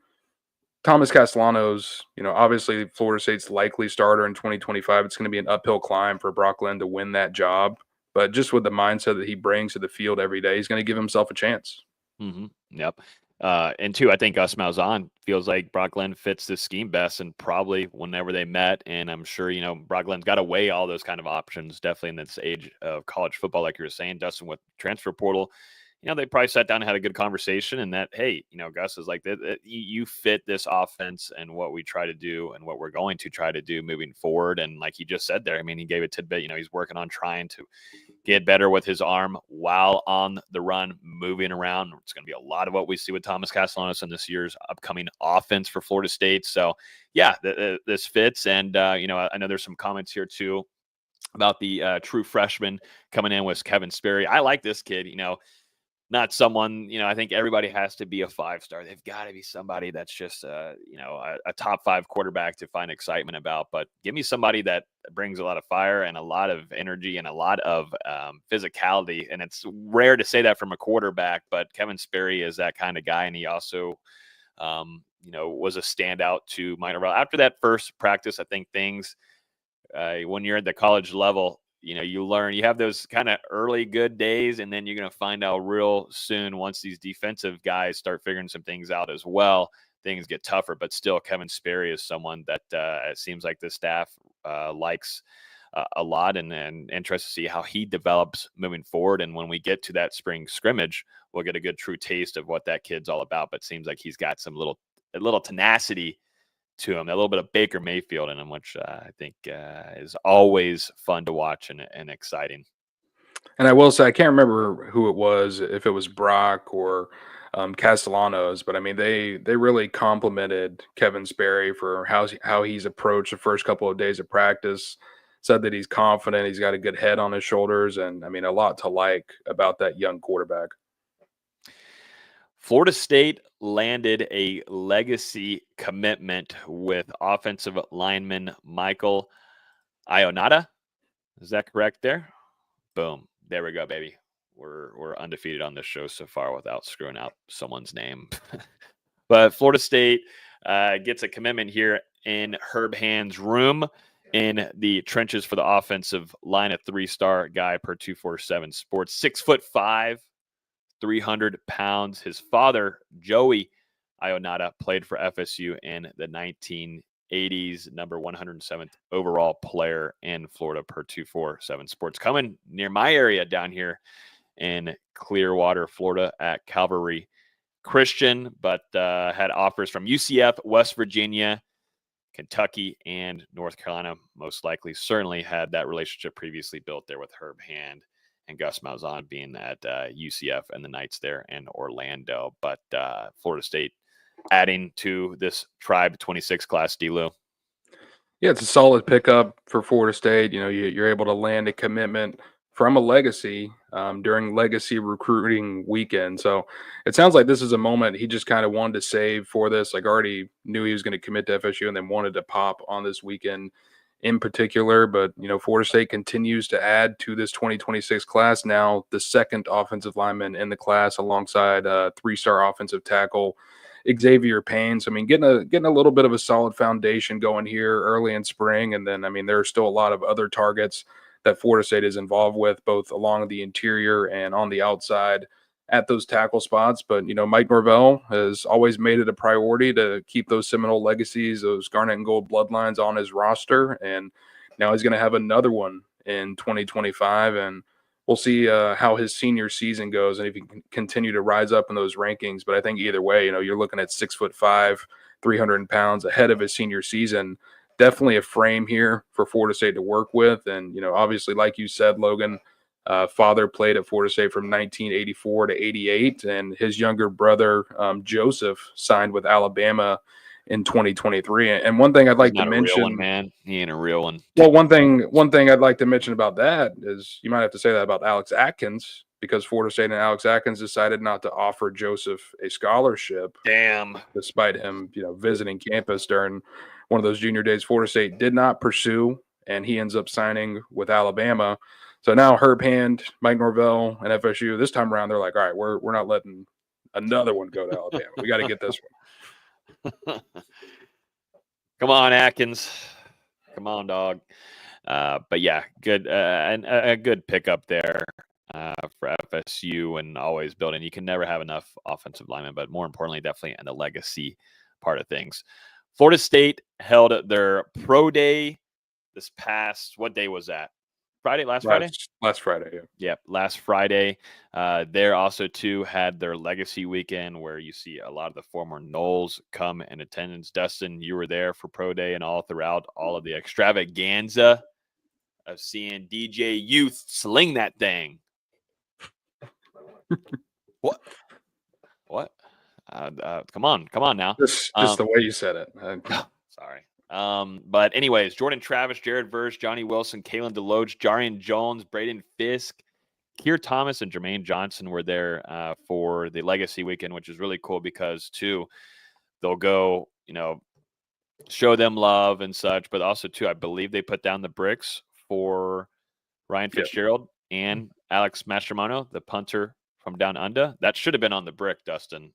Thomas Castellanos, obviously Florida State's likely starter in 2025. It's going to be an uphill climb for Brock Glenn to win that job. But just with the mindset that he brings to the field every day, he's going to give himself a chance. Mm-hmm. Yep. And two, I think Gus Malzahn feels like Brock Glenn fits this scheme best, and probably whenever they met. And I'm sure, Brock Glenn's got to weigh all those kind of options, definitely in this age of college football, like you were saying, Dustin, with transfer portal. They probably sat down and had a good conversation, and that, hey, Gus is like, you fit this offense and what we try to do and what we're going to try to do moving forward. And like he just said there, I mean, he gave a tidbit, he's working on trying to get better with his arm while on the run, moving around. It's going to be a lot of what we see with Thomas Castellanos in this year's upcoming offense for Florida State. So, yeah, this fits. And, I know there's some comments here, too, about the true freshman coming in with Kevin Sperry. I like this kid, not someone, I think everybody has to be a 5-star. They've got to be somebody that's just, a top 5 quarterback to find excitement about. But give me somebody that brings a lot of fire and a lot of energy and a lot of physicality. And it's rare to say that from a quarterback, but Kevin Sperry is that kind of guy. And he also, was a standout to Mike Norvell. After that first practice, I think things, when you're at the college level, you learn, you have those kind of early good days, and then you're going to find out real soon once these defensive guys start figuring some things out as well, things get tougher. But still, Kevin Sperry is someone that it seems like the staff likes a lot, and interested to see how he develops moving forward. And when we get to that spring scrimmage, we'll get a good true taste of what that kid's all about. But it seems like he's got some a little tenacity to him, a little bit of Baker Mayfield in him, which I think is always fun to watch and exciting. And I will say, I can't remember who it was, if it was Brock or Castellanos, but I mean, they really complimented Kevin Sperry for how he's approached the first couple of days of practice, said that he's confident, he's got a good head on his shoulders, and I mean, a lot to like about that young quarterback. Florida State landed a legacy commitment with offensive lineman Michael Ionata. Is that correct there? Boom. There we go, baby. We're undefeated on this show so far without screwing up someone's name. But Florida State gets a commitment here in Herb Hand's room in the trenches for the offensive line, a 3-star guy per 247 Sports, 6'5", 300 pounds. His father, Joey Ionata, played for FSU in the 1980s, number 107th overall player in Florida per 247 Sports. Coming near my area down here in Clearwater, Florida at Calvary Christian, but had offers from UCF, West Virginia, Kentucky, and North Carolina. Most likely, certainly had that relationship previously built there with Herb Hand and Gus Malzahn being at UCF and the Knights there in Orlando. But Florida State adding to this Tribe 26 class, D-Lou. Yeah, it's a solid pickup for Florida State. You're able to land a commitment from a legacy during legacy recruiting weekend. So it sounds like this is a moment he just kind of wanted to save for this. Like, already knew he was going to commit to FSU and then wanted to pop on this weekend in particular, but Florida State continues to add to this 2026 class. Now the second offensive lineman in the class, alongside 3-star offensive tackle Xavier Payne. So getting a little bit of a solid foundation going here early in spring, and then there are still a lot of other targets that Florida State is involved with, both along the interior and on the outside at those tackle spots. But Mike Norvell has always made it a priority to keep those Seminole legacies, those Garnet and Gold bloodlines on his roster, and now he's going to have another one in 2025, and we'll see how his senior season goes and if he can continue to rise up in those rankings. But I think either way, you're looking at 6'5", 300 pounds ahead of his senior season. Definitely a frame here for Florida State to work with, and obviously, like you said, Logan. Father played at Florida State from 1984 to 88, and his younger brother, Joseph, signed with Alabama in 2023. And one thing I'd like to mention, real one, man, he ain't a real one. Well, one thing I'd like to mention about that is you might have to say that about Alex Atkins, because Florida State and Alex Atkins decided not to offer Joseph a scholarship. Damn. Despite him, visiting campus during one of those junior days, Florida State did not pursue, and he ends up signing with Alabama. So now Herb Hand, Mike Norvell, and FSU, this time around, they're like, all right, we're not letting another one go to Alabama. We got to get this one. Come on, Atkins. Come on, dog. But yeah, good and a good pickup there for FSU, and always building. You can never have enough offensive linemen, but more importantly, definitely in the legacy part of things. Florida State held their pro day this past, what day was that? Last Friday? Last Friday, yeah. Yep, last Friday. There also, too, had their legacy weekend where you see a lot of the former Noles come in attendance. Dustin, you were there for Pro Day and all throughout all of the extravaganza of seeing DJ Youth sling that thing. What? Come on now. Just the way you said it. Sorry. But anyways, Jordan Travis, Jared Verse, Johnny Wilson, Kalen Deloach, Jarian Jones, Braden Fisk, Keir Thomas, and Jermaine Johnson were there for the legacy weekend, which is really cool because too, they'll go, show them love and such, but also too, I believe they put down the bricks for Ryan Fitzgerald and Alex Mastromono, the punter from down under. That should have been on the brick, Dustin.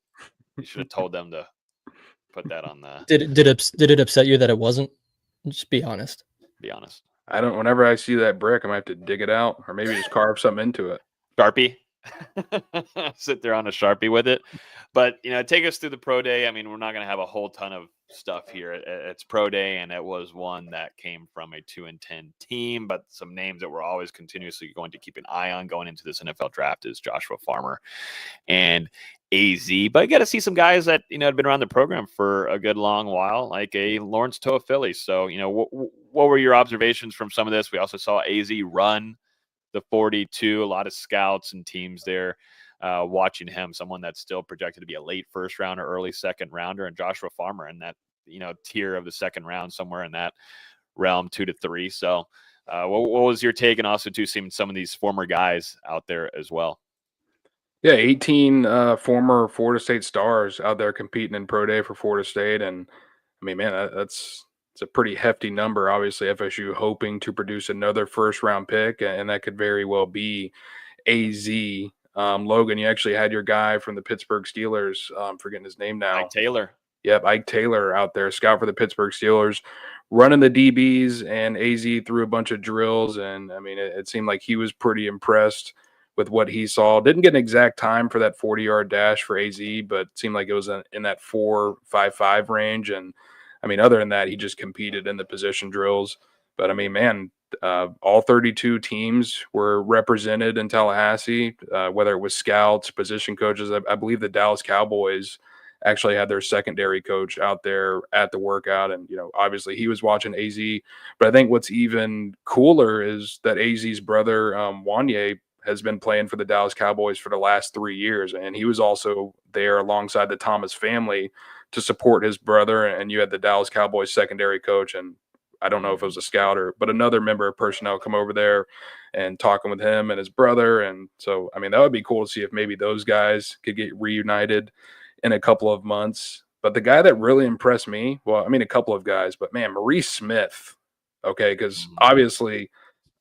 You should have told them to put that on the. Did it upset you that it wasn't? Just be honest. Be honest. I don't. Whenever I see that brick, I might have to dig it out, or maybe just carve something into it. Sharpie. Sit there on a Sharpie with it. But take us through the pro day. I mean, we're not going to have a whole ton of stuff here. It's pro day, and it was one that came from a 2-10 team, but some names that we're always continuously going to keep an eye on going into this NFL draft is Joshua Farmer and AZ. But I got to see some guys that had been around the program for a good long while, like a Lawrence Toafili. So what were your observations from some of this? We also saw AZ run the 42, a lot of scouts and teams there watching him, someone that's still projected to be a late first rounder, early second rounder, and Joshua Farmer in that, tier of the second round, somewhere in that realm, 2 to 3. So what was your take? And also to seeing some of these former guys out there as well. Yeah, 18 former Florida State stars out there competing in pro day for Florida State. And I mean, man, it's a pretty hefty number. Obviously, FSU hoping to produce another first-round pick, and that could very well be AZ. Logan, you actually had your guy from the Pittsburgh Steelers, forgetting his name now. Ike Taylor. Yep, Ike Taylor out there, scout for the Pittsburgh Steelers, running the DBs, and AZ threw a bunch of drills. And, I mean, it seemed like he was pretty impressed with what he saw. Didn't get an exact time for that 40-yard dash for AZ, but it seemed like it was in that 4.55 range. And, I mean, other than that, he just competed in the position drills. But, I mean, man, all 32 teams were represented in Tallahassee, whether it was scouts, position coaches. I believe the Dallas Cowboys actually had their secondary coach out there at the workout. And, obviously he was watching AZ. But I think what's even cooler is that AZ's brother, Wanye, has been playing for the Dallas Cowboys for the last 3 years. And he was also there alongside the Thomas family to support his brother. And you had the Dallas Cowboys secondary coach, and I don't know if it was a scout but another member of personnel come over there and talking with him and his brother. And so, I mean, that would be cool to see if maybe those guys could get reunited in a couple of months. But the guy that really impressed me, well, I mean, a couple of guys, but man, Maurice Smith Okay, because obviously,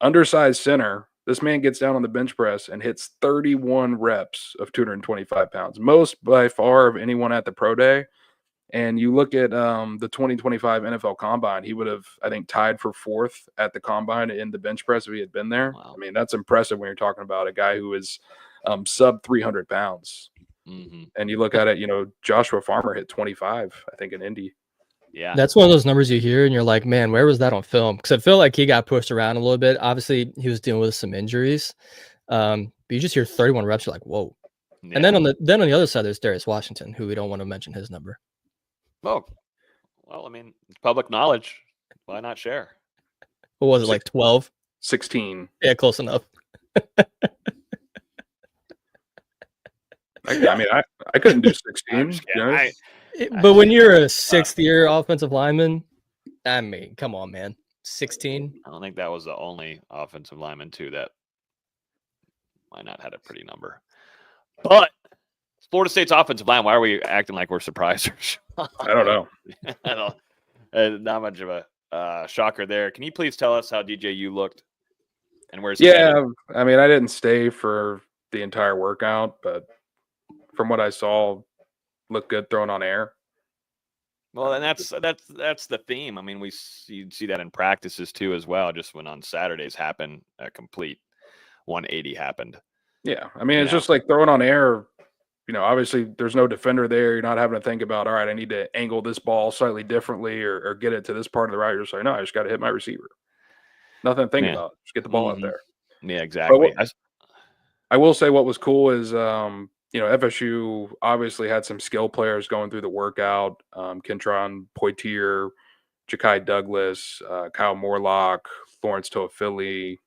undersized center, this man gets down on the bench press and hits 31 reps of 225 pounds, most by far of anyone at the pro day. And you look at the 2025 NFL Combine, he would have, I think, tied for 4th at the Combine in the bench press if he had been there. Wow. I mean, that's impressive when you're talking about a guy who is sub 300 pounds. And you look at it, Joshua Farmer hit 25, I think, in Indy. Yeah. That's one of those numbers you hear and you're like, man, where was that on film? Because I feel like he got pushed around a little bit. Obviously, he was dealing with some injuries. But you just hear 31 reps, you're like, whoa. Yeah. And then on the other side, there's Darius Washington, who we don't want to mention his number. Oh, well, I mean, it's public knowledge. Why not share? What was it, like 12? 16. Yeah, close enough. I mean, I couldn't do 16. But when you're a 6th-year offensive lineman, I mean, come on, man. 16? I don't think that was the only offensive lineman, too, that might not had a pretty number. But Florida State's offensive line, why are we acting like we're surprised? I don't know. I don't, not much of a shocker there. Can you please tell us how DJU looked and where's he headed? I mean, I didn't stay for the entire workout, but from what I saw, looked good throwing on air. Well, and that's the theme. I mean, you see that in practices too as well. Just when on Saturdays happen, a complete 180 happened. Yeah, I mean, it's just like throwing on air. Obviously there's no defender there. You're not having to think about, all right, I need to angle this ball slightly differently or get it to this part of the route. You're just like, no, I just got to hit my receiver. Nothing to think about. Just get the ball out there. Yeah, exactly. I will say what was cool is, FSU obviously had some skill players going through the workout. Kentron Poitier, Ja'Kai Douglas, Kyle Morlock, Lawrence Toafili. I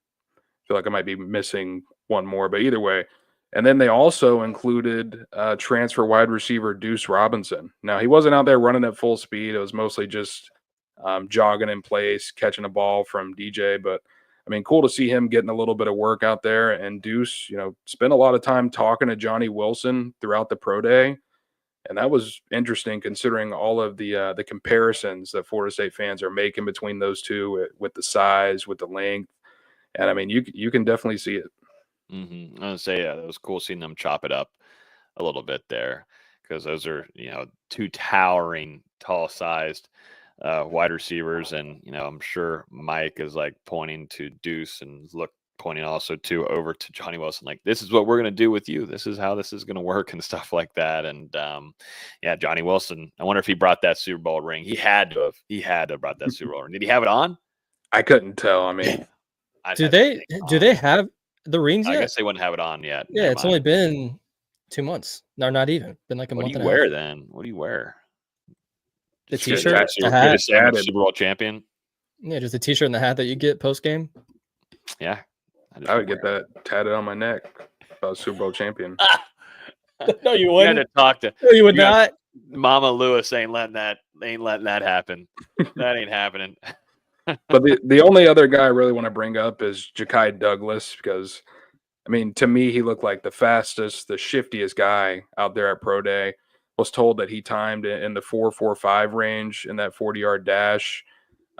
feel like I might be missing one more, but either way. And then they also included transfer wide receiver Deuce Robinson. Now, he wasn't out there running at full speed. It was mostly just jogging in place, catching a ball from DJ. But, I mean, cool to see him getting a little bit of work out there. And Deuce, spent a lot of time talking to Johnny Wilson throughout the pro day. And that was interesting considering all of the comparisons that Florida State fans are making between those two with the size, with the length. And, I mean, you can definitely see it. I was going to say, it was cool seeing them chop it up a little bit there because those are, two towering, tall-sized wide receivers. And, I'm sure Mike is like pointing to Deuce and pointing also over to Johnny Wilson, like, this is what we're going to do with you. This is how this is going to work and stuff like that. And, Johnny Wilson, I wonder if he brought that Super Bowl ring. He had to have brought that Super Bowl ring. Did he have it on? I couldn't tell. I mean, do they have the rings yet? I guess they wouldn't have it on yet. Yeah, it's only been 2 months. No, not even. Been like a month. What do you wear then? What do you wear? The t-shirt, the hat. Super Bowl champion. Yeah, just the t-shirt and the hat that you get post game. Yeah, I would get that tatted on my neck if I was Super Bowl champion. No, you wouldn't. You had to talk to. No, you would not. Mama Lewis ain't letting that happen. That ain't happening. But the only other guy I really want to bring up is Ja'Kai Douglas because, I mean, to me, he looked like the fastest, the shiftiest guy out there at Pro Day. Was told that he timed in the 4.45 range in that 40-yard dash.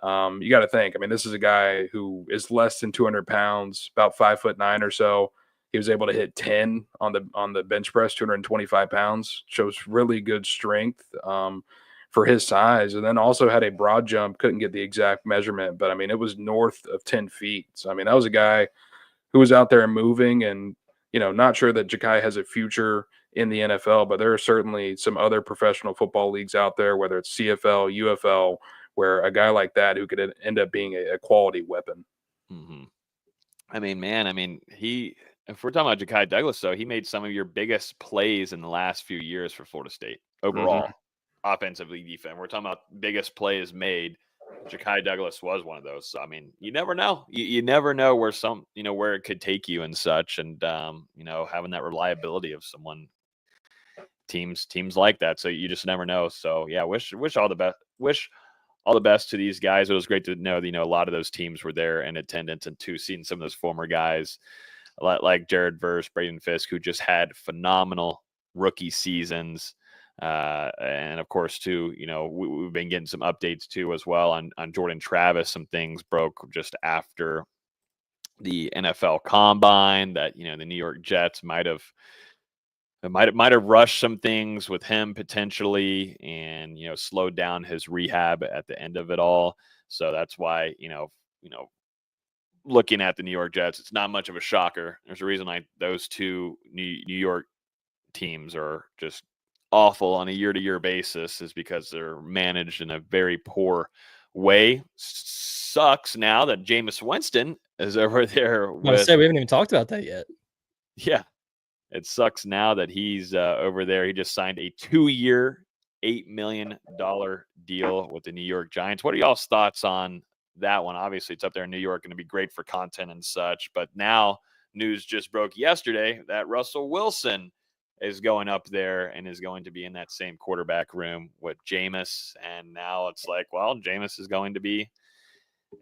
You got to think, I mean, this is a guy who is less than 200 pounds, about 5'9" or so. He was able to hit 10 on the bench press, 225 pounds. Shows really good strength for his size. And then also had a broad jump, couldn't get the exact measurement, but I mean, it was north of 10 feet. So, I mean, that was a guy who was out there moving and, not sure that Ja'Kai has a future in the NFL, but there are certainly some other professional football leagues out there, whether it's CFL, UFL, where a guy like that who could end up being a quality weapon. I mean, man, if we're talking about Ja'Kai Douglas, though, he made some of your biggest plays in the last few years for Florida State overall, offensively, defense. We're talking about biggest plays made. Ja'Kai Douglas was one of those. So, I mean, you never know. You never know where where it could take you and such. And, having that reliability of someone, teams like that. So you just never know. So, yeah, wish all the best. Wish all the best to these guys. It was great to know, a lot of those teams were there in attendance and seeing some of those former guys like Jared Verse, Braden Fisk, who just had phenomenal rookie seasons. And of course, too, we've been getting some updates too as well on Jordan Travis. Some things broke just after the NFL Combine that the New York Jets might have rushed some things with him potentially, and slowed down his rehab at the end of it all. So that's why looking at the New York Jets, it's not much of a shocker. There's a reason like those two New York teams are just awful on a year-to-year basis, is because they're managed in a very poor way. Sucks now that Jameis Winston is over there. I was say we haven't even talked about that yet. Yeah, it sucks now that he's over there. He just signed a 2-year, $8 million deal with the New York Giants. What are y'all's thoughts on that one? Obviously, it's up there in New York, going to be great for content and such. But now news just broke yesterday that Russell Wilson is going up there and is going to be in that same quarterback room with Jameis. And now it's like, well, Jameis is going to be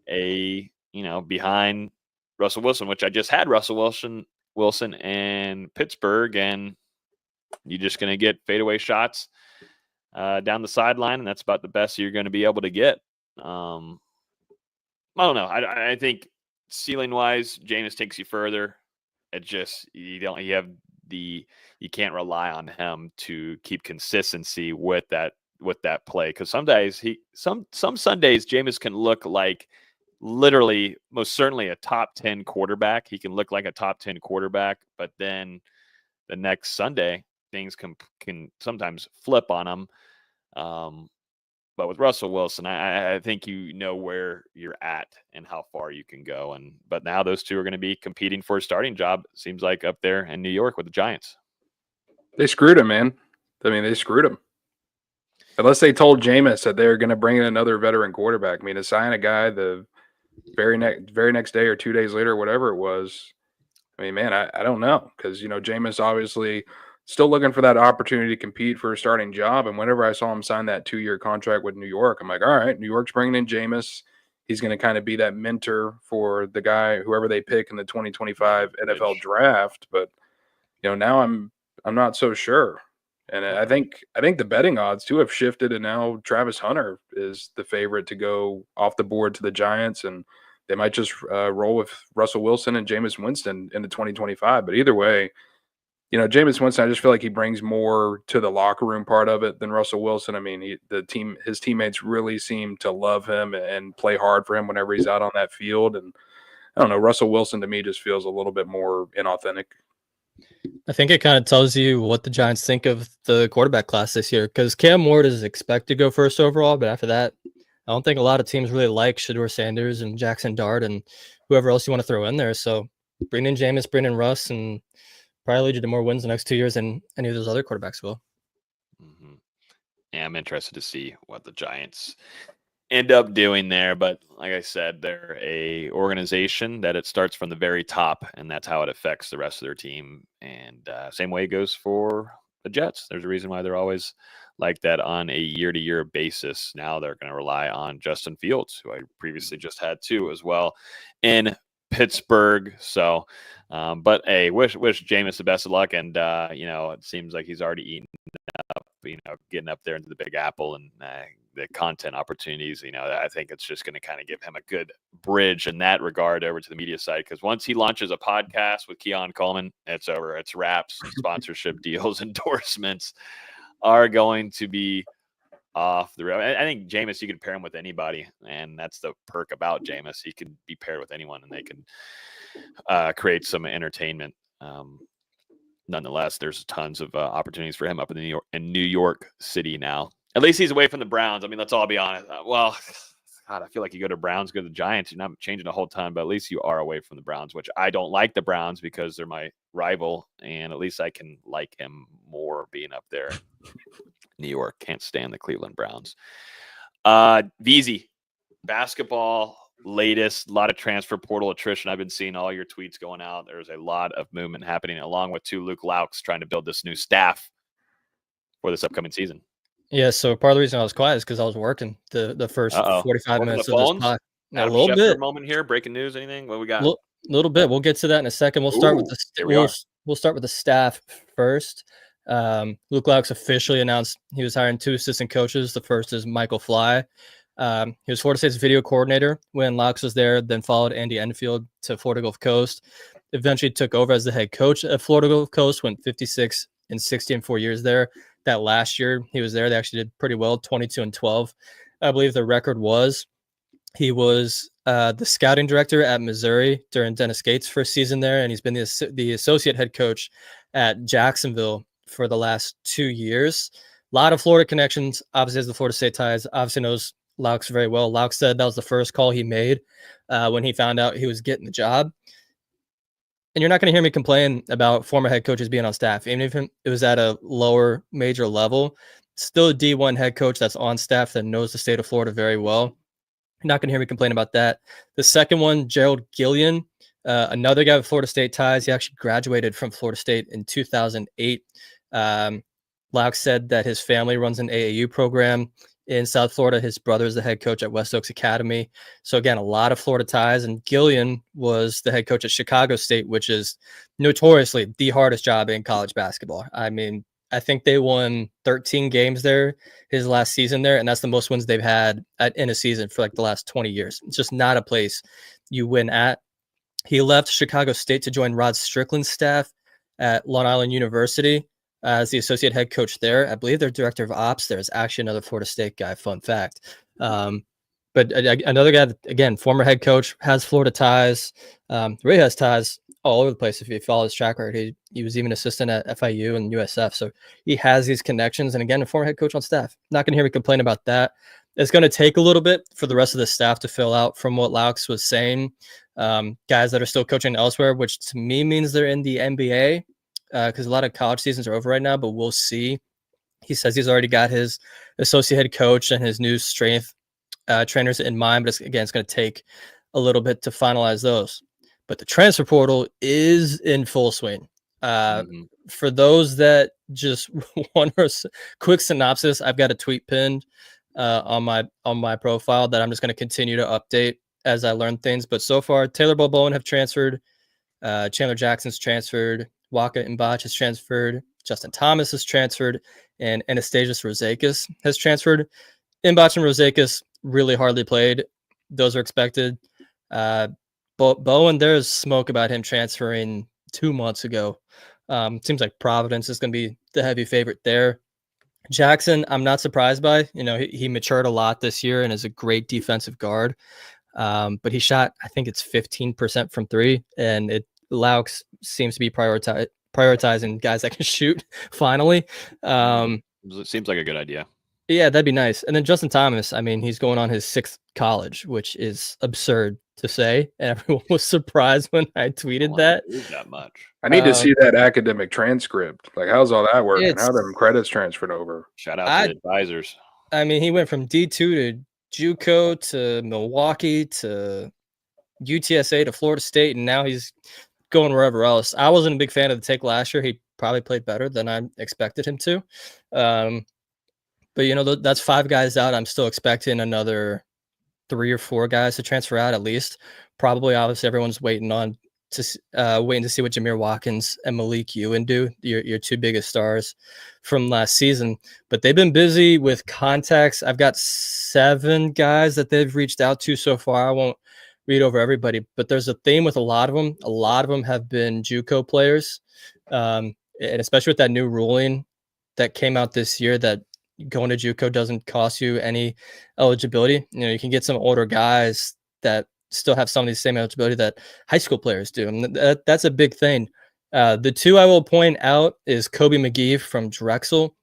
behind Russell Wilson, which I just had Russell Wilson in Pittsburgh, and you're just going to get fadeaway shots down the sideline, and that's about the best you're going to be able to get. I don't know. I think ceiling wise, Jameis takes you further. It just you can't rely on him to keep consistency with that play, because some days some Sundays Jameis can look like literally most certainly a top 10 quarterback. He can look like a top 10 quarterback, but then the next Sunday things can sometimes flip on him. But with Russell Wilson, I think where you're at and how far you can go. But now those two are going to be competing for a starting job, seems like, up there in New York with the Giants. They screwed him, man. I mean, they screwed him. Unless they told Jameis that they were going to bring in another veteran quarterback. I mean, to sign a guy the very next day or 2 days later, whatever it was. I mean, man, I don't know, because Jameis obviously still looking for that opportunity to compete for a starting job. And whenever I saw him sign that 2-year contract with New York, I'm like, all right, New York's bringing in Jameis. He's going to kind of be that mentor for the guy, whoever they pick in the 2025 NFL draft. But now I'm not so sure. And I think the betting odds too have shifted, and now Travis Hunter is the favorite to go off the board to the Giants, and they might just roll with Russell Wilson and Jameis Winston into 2025. But either way, Jameis Winston, I just feel like he brings more to the locker room part of it than Russell Wilson. I mean, his teammates really seem to love him and play hard for him whenever he's out on that field. And I don't know, Russell Wilson to me just feels a little bit more inauthentic. I think it kind of tells you what the Giants think of the quarterback class this year, because Cam Ward is expected to go first overall, but after that, I don't think a lot of teams really like Shedeur Sanders and Jackson Dart and whoever else you want to throw in there. So bring in Jameis, bring in Russ, and probably lead you to more wins the next 2 years than any of those other quarterbacks will. Mm-hmm. Yeah, I'm interested to see what the Giants end up doing there. But like I said, they're a organization that it starts from the very top, and that's how it affects the rest of their team. And same way it goes for the Jets. There's a reason why they're always like that on a year-to-year basis. Now they're going to rely on Justin Fields, who I previously just had too as well in Pittsburgh. So, but hey, wish Jameis the best of luck. And, it seems like he's already eaten up, getting up there into the Big Apple and the content opportunities. I think it's just going to kind of give him a good bridge in that regard over to the media side. Because once he launches a podcast with Keon Coleman, it's over. It's wraps. Sponsorship deals, endorsements are going to be off the road. I think Jameis, you can pair him with anybody, and that's the perk about Jameis. He can be paired with anyone, and they can create some entertainment. Nonetheless, there's tons of opportunities for him up in New York City now. At least he's away from the Browns. I mean, let's all be honest. Well, God, I feel like you go to Browns, go to the Giants, you're not changing a whole ton, but at least you are away from the Browns, which I don't like the Browns because they're my rival, and at least I can like him more being up there. New York, can't stand the Cleveland Browns. VZ, basketball latest, a lot of transfer portal attrition. I've been seeing all your tweets going out. There's a lot of movement happening, along with Luke Laux trying to build this new staff for this upcoming season. Yeah, so part of the reason I was quiet is because I was working the first 45 minutes of this pod. A little bit moment here. Breaking news. Anything? What we got? Little bit. We'll get to that in a second. We'll start with the staff first. Luke Laux officially announced he was hiring 2 assistant coaches. The first is Michael Fly. He was Florida State's video coordinator when Laux was there, then followed Andy Enfield to Florida Gulf Coast. Eventually took over as the head coach at Florida Gulf Coast, went 56-60 in 4 years there. That last year he was there, they actually did pretty well, 22-12. I believe the record was. He was the scouting director at Missouri during Dennis Gates' first season there, and he's been the associate head coach at Jacksonville for the last 2 years. A lot of Florida connections, obviously has the Florida State ties, obviously knows Laux very well. Laux said that was the first call he made when he found out he was getting the job. And you're not going to hear me complain about former head coaches being on staff, even if it was at a lower major level. Still a D1 head coach that's on staff that knows the state of Florida very well. You're not going to hear me complain about that. The second one, Gerald Gillian, another guy with Florida State ties. He actually graduated from Florida State in 2008. Laux said that his family runs an AAU program in South Florida. His brother is the head coach at West Oaks Academy. So again, a lot of Florida ties. And Gillian was the head coach at Chicago State, which is notoriously the hardest job in college basketball. I mean, I think they won 13 games there his last season there, and that's the most wins they've had in a season for like the last 20 years. It's just not a place you win at. He left Chicago State to join Rod Strickland's staff at Long Island University as the associate head coach there. I believe their director of ops there is actually another Florida State guy, fun fact. But another guy, again, former head coach, has Florida ties, really has ties all over the place. If you follow his track record, he was even assistant at FIU and USF. So he has these connections. And again, a former head coach on staff. Not going to hear me complain about that. It's going to take a little bit for the rest of the staff to fill out from what Laux was saying. Guys that are still coaching elsewhere, which to me means they're in the NBA because a lot of college seasons are over right now, but we'll see. He says he's already got his associate head coach and his new strength trainers in mind, but it's going to take a little bit to finalize those. But the transfer portal is in full swing. For those that just want a quick synopsis, I've got a tweet pinned on my profile that I'm just going to continue to update as I learn things. But so far, Taylor Bowen have transferred, Chandler Jackson's transferred, Waka Mbach has transferred, Justin Thomas has transferred, and Anastasios Rozakis has transferred. Mbach and Rozakis really hardly played. Those are expected. Bowen, there's smoke about him transferring 2 months ago. Seems like Providence is going to be the heavy favorite there. Jackson, I'm not surprised by. You know, he matured a lot this year and is a great defensive guard. But he shot, I think it's 15% from three, and Laux seems to be prioritizing guys that can shoot finally. It seems like a good idea. Yeah, that'd be nice. And then Justin Thomas, I mean, he's going on his 6th college, which is absurd to say. And everyone was surprised when I tweeted that. That much. I need to see that academic transcript. Like, how's all that working? How them credits transferred over? Shout out to the advisors. I mean, he went from D2 to JUCO to Milwaukee to UTSA to Florida State, and now he's going wherever else. I wasn't a big fan of the take last year. He probably played better than I expected him to. But, you know, that's 5 guys out. I'm still expecting another 3 or 4 guys to transfer out at least. Probably, obviously, everyone's waiting to see what Jameer Watkins and Malik Ewan do, your 2 biggest stars from last season. But they've been busy with contacts. I've got 7 guys that they've reached out to so far. I won't read over everybody, but there's a theme with a lot of them. A lot of them have been JUCO players, and especially with that new ruling that came out this year that going to JUCO doesn't cost you any eligibility. You know, you can get some older guys that still have some of the same eligibility that high school players do. And that's a big thing. The 2 I will point out is Kobe McGee from Drexel.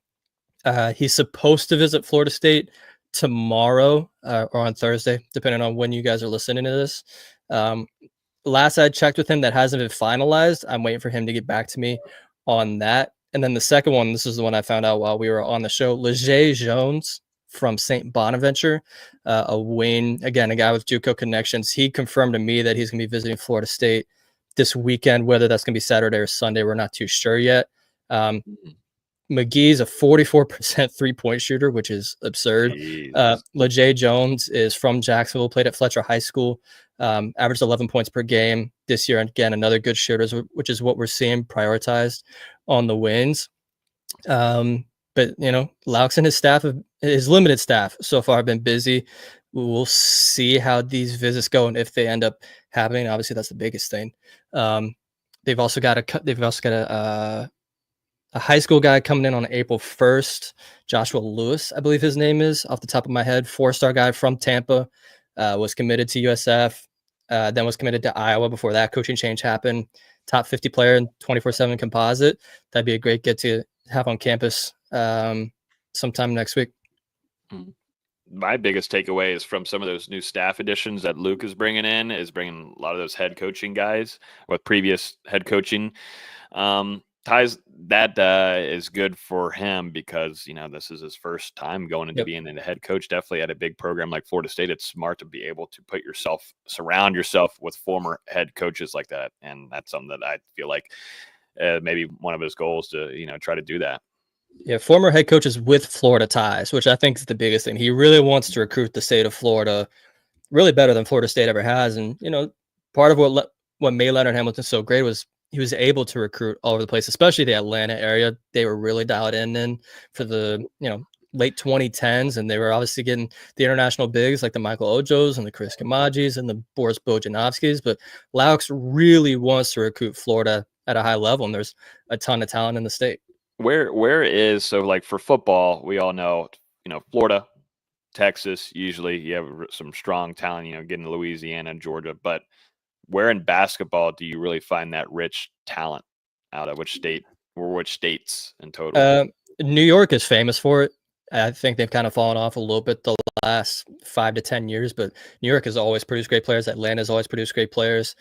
He's supposed to visit Florida State tomorrow or on Thursday, depending on when you guys are listening to this. Last I checked with him, that hasn't been finalized. I'm waiting for him to get back to me on that. And then the second one, this is the one I found out while we were on the show, Leger Jones from St. Bonaventure, a wing, again, a guy with JUCO connections. He confirmed to me that he's going to be visiting Florida State this weekend. Whether that's going to be Saturday or Sunday, we're not too sure yet. McGee's a 44% three-point shooter, which is absurd. Leger Jones is from Jacksonville, played at Fletcher High School, averaged 11 points per game this year. And again, another good shooter, which is what we're seeing prioritized on the wings. But Laux and his staff, his limited staff so far, have been busy. We'll see how these visits go and if they end up happening. Obviously, that's the biggest thing. They've also got a high school guy coming in on April 1st, Joshua Lewis, I believe his name is, off the top of my head. 4-star guy from Tampa, was committed to USF, then was committed to Iowa before that coaching change happened. Top 50 player in 24/7 composite. That'd be a great get to have on campus sometime next week. My biggest takeaway is from some of those new staff additions that Luke is bringing in, is bringing a lot of those head coaching guys with previous head coaching ties. That is good for him because, this is his first time going into being a head coach. Definitely at a big program like Florida State, it's smart to be able to surround yourself with former head coaches like that. And that's something that I feel like maybe one of his goals to, try to do that. Yeah, former head coaches with Florida ties, which I think is the biggest thing. He really wants to recruit the state of Florida really better than Florida State ever has. And, part of what made Leonard Hamilton so great was he was able to recruit all over the place, especially the Atlanta area. They were really dialed in for the, late 2010s, and they were obviously getting the international bigs like the Michael Ojos and the Chris Kamajis and the Boris Bojanovskis. But Laux really wants to recruit Florida at a high level, and there's a ton of talent in the state. Where is, so like for football, we all know, Florida, Texas, usually you have some strong talent, getting to Louisiana and Georgia, but where in basketball do you really find that rich talent out of which state or which states in total? New York is famous for it. I think they've kind of fallen off a little bit the last 5 to 10 years, but New York has always produced great players. Atlanta has always produced great players.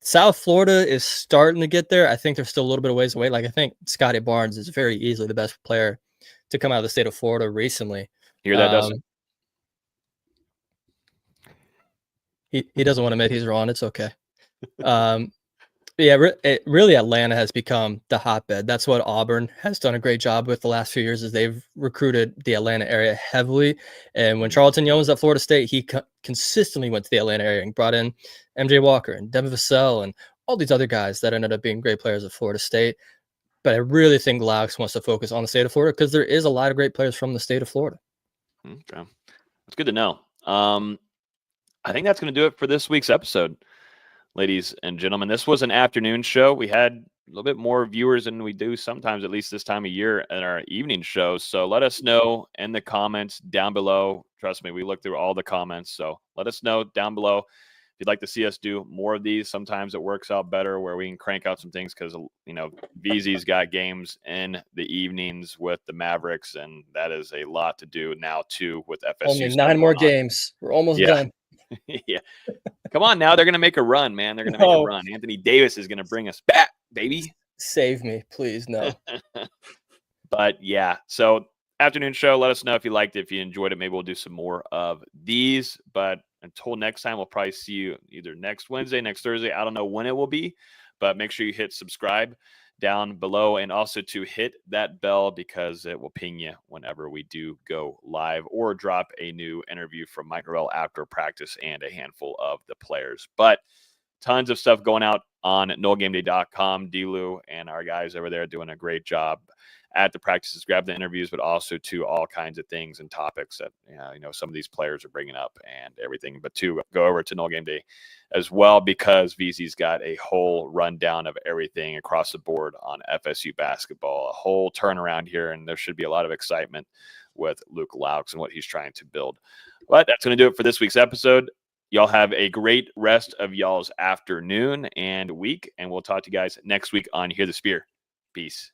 South Florida is starting to get there. I think they're still a little bit of ways away. Like, I think Scotty Barnes is very easily the best player to come out of the state of Florida recently. Hear that, Dustin? He doesn't want to admit he's wrong. It's okay. Yeah, really Atlanta has become the hotbed. That's what Auburn has done a great job with the last few years, is they've recruited the Atlanta area heavily. And when Charlton Young was at Florida State, he consistently went to the Atlanta area and brought in MJ Walker and Devin Vassell and all these other guys that ended up being great players at Florida State. But I really think Laux wants to focus on the state of Florida because there is a lot of great players from the state of Florida. Okay. That's good to know. I think that's going to do it for this week's episode. Ladies and gentlemen, this was an afternoon show. We had a little bit more viewers than we do sometimes, at least this time of year, at our evening shows. So let us know in the comments down below. Trust me, we look through all the comments. So let us know down below if you'd like to see us do more of these. Sometimes it works out better where we can crank out some things because, VZ's got games in the evenings with the Mavericks, and that is a lot to do now, too, with FSU. Only 9 more games. We're almost done. Yeah. Come on now. They're going to make a run, man. They're going to make a run. Anthony Davis is going to bring us back, baby. Save me, please. No. But yeah, so afternoon show. Let us know if you liked it, if you enjoyed it. Maybe we'll do some more of these. But until next time, we'll probably see you either next Wednesday, next Thursday. I don't know when it will be, but make sure you hit subscribe down below, and also to hit that bell because it will ping you whenever we do go live or drop a new interview from Mike Norvell after practice and a handful of the players. But tons of stuff going out on NoleGameday.com. D-Lou and our guys over there doing a great job at the practices, grab the interviews, but also to all kinds of things and topics that some of these players are bringing up and everything. But to go over to NoleGameday as well, because VZ's got a whole rundown of everything across the board on FSU basketball, a whole turnaround here, and there should be a lot of excitement with Luke Laux and what he's trying to build. But that's going to do it for this week's episode. Y'all have a great rest of y'all's afternoon and week, and we'll talk to you guys next week on Hear the Spear. Peace.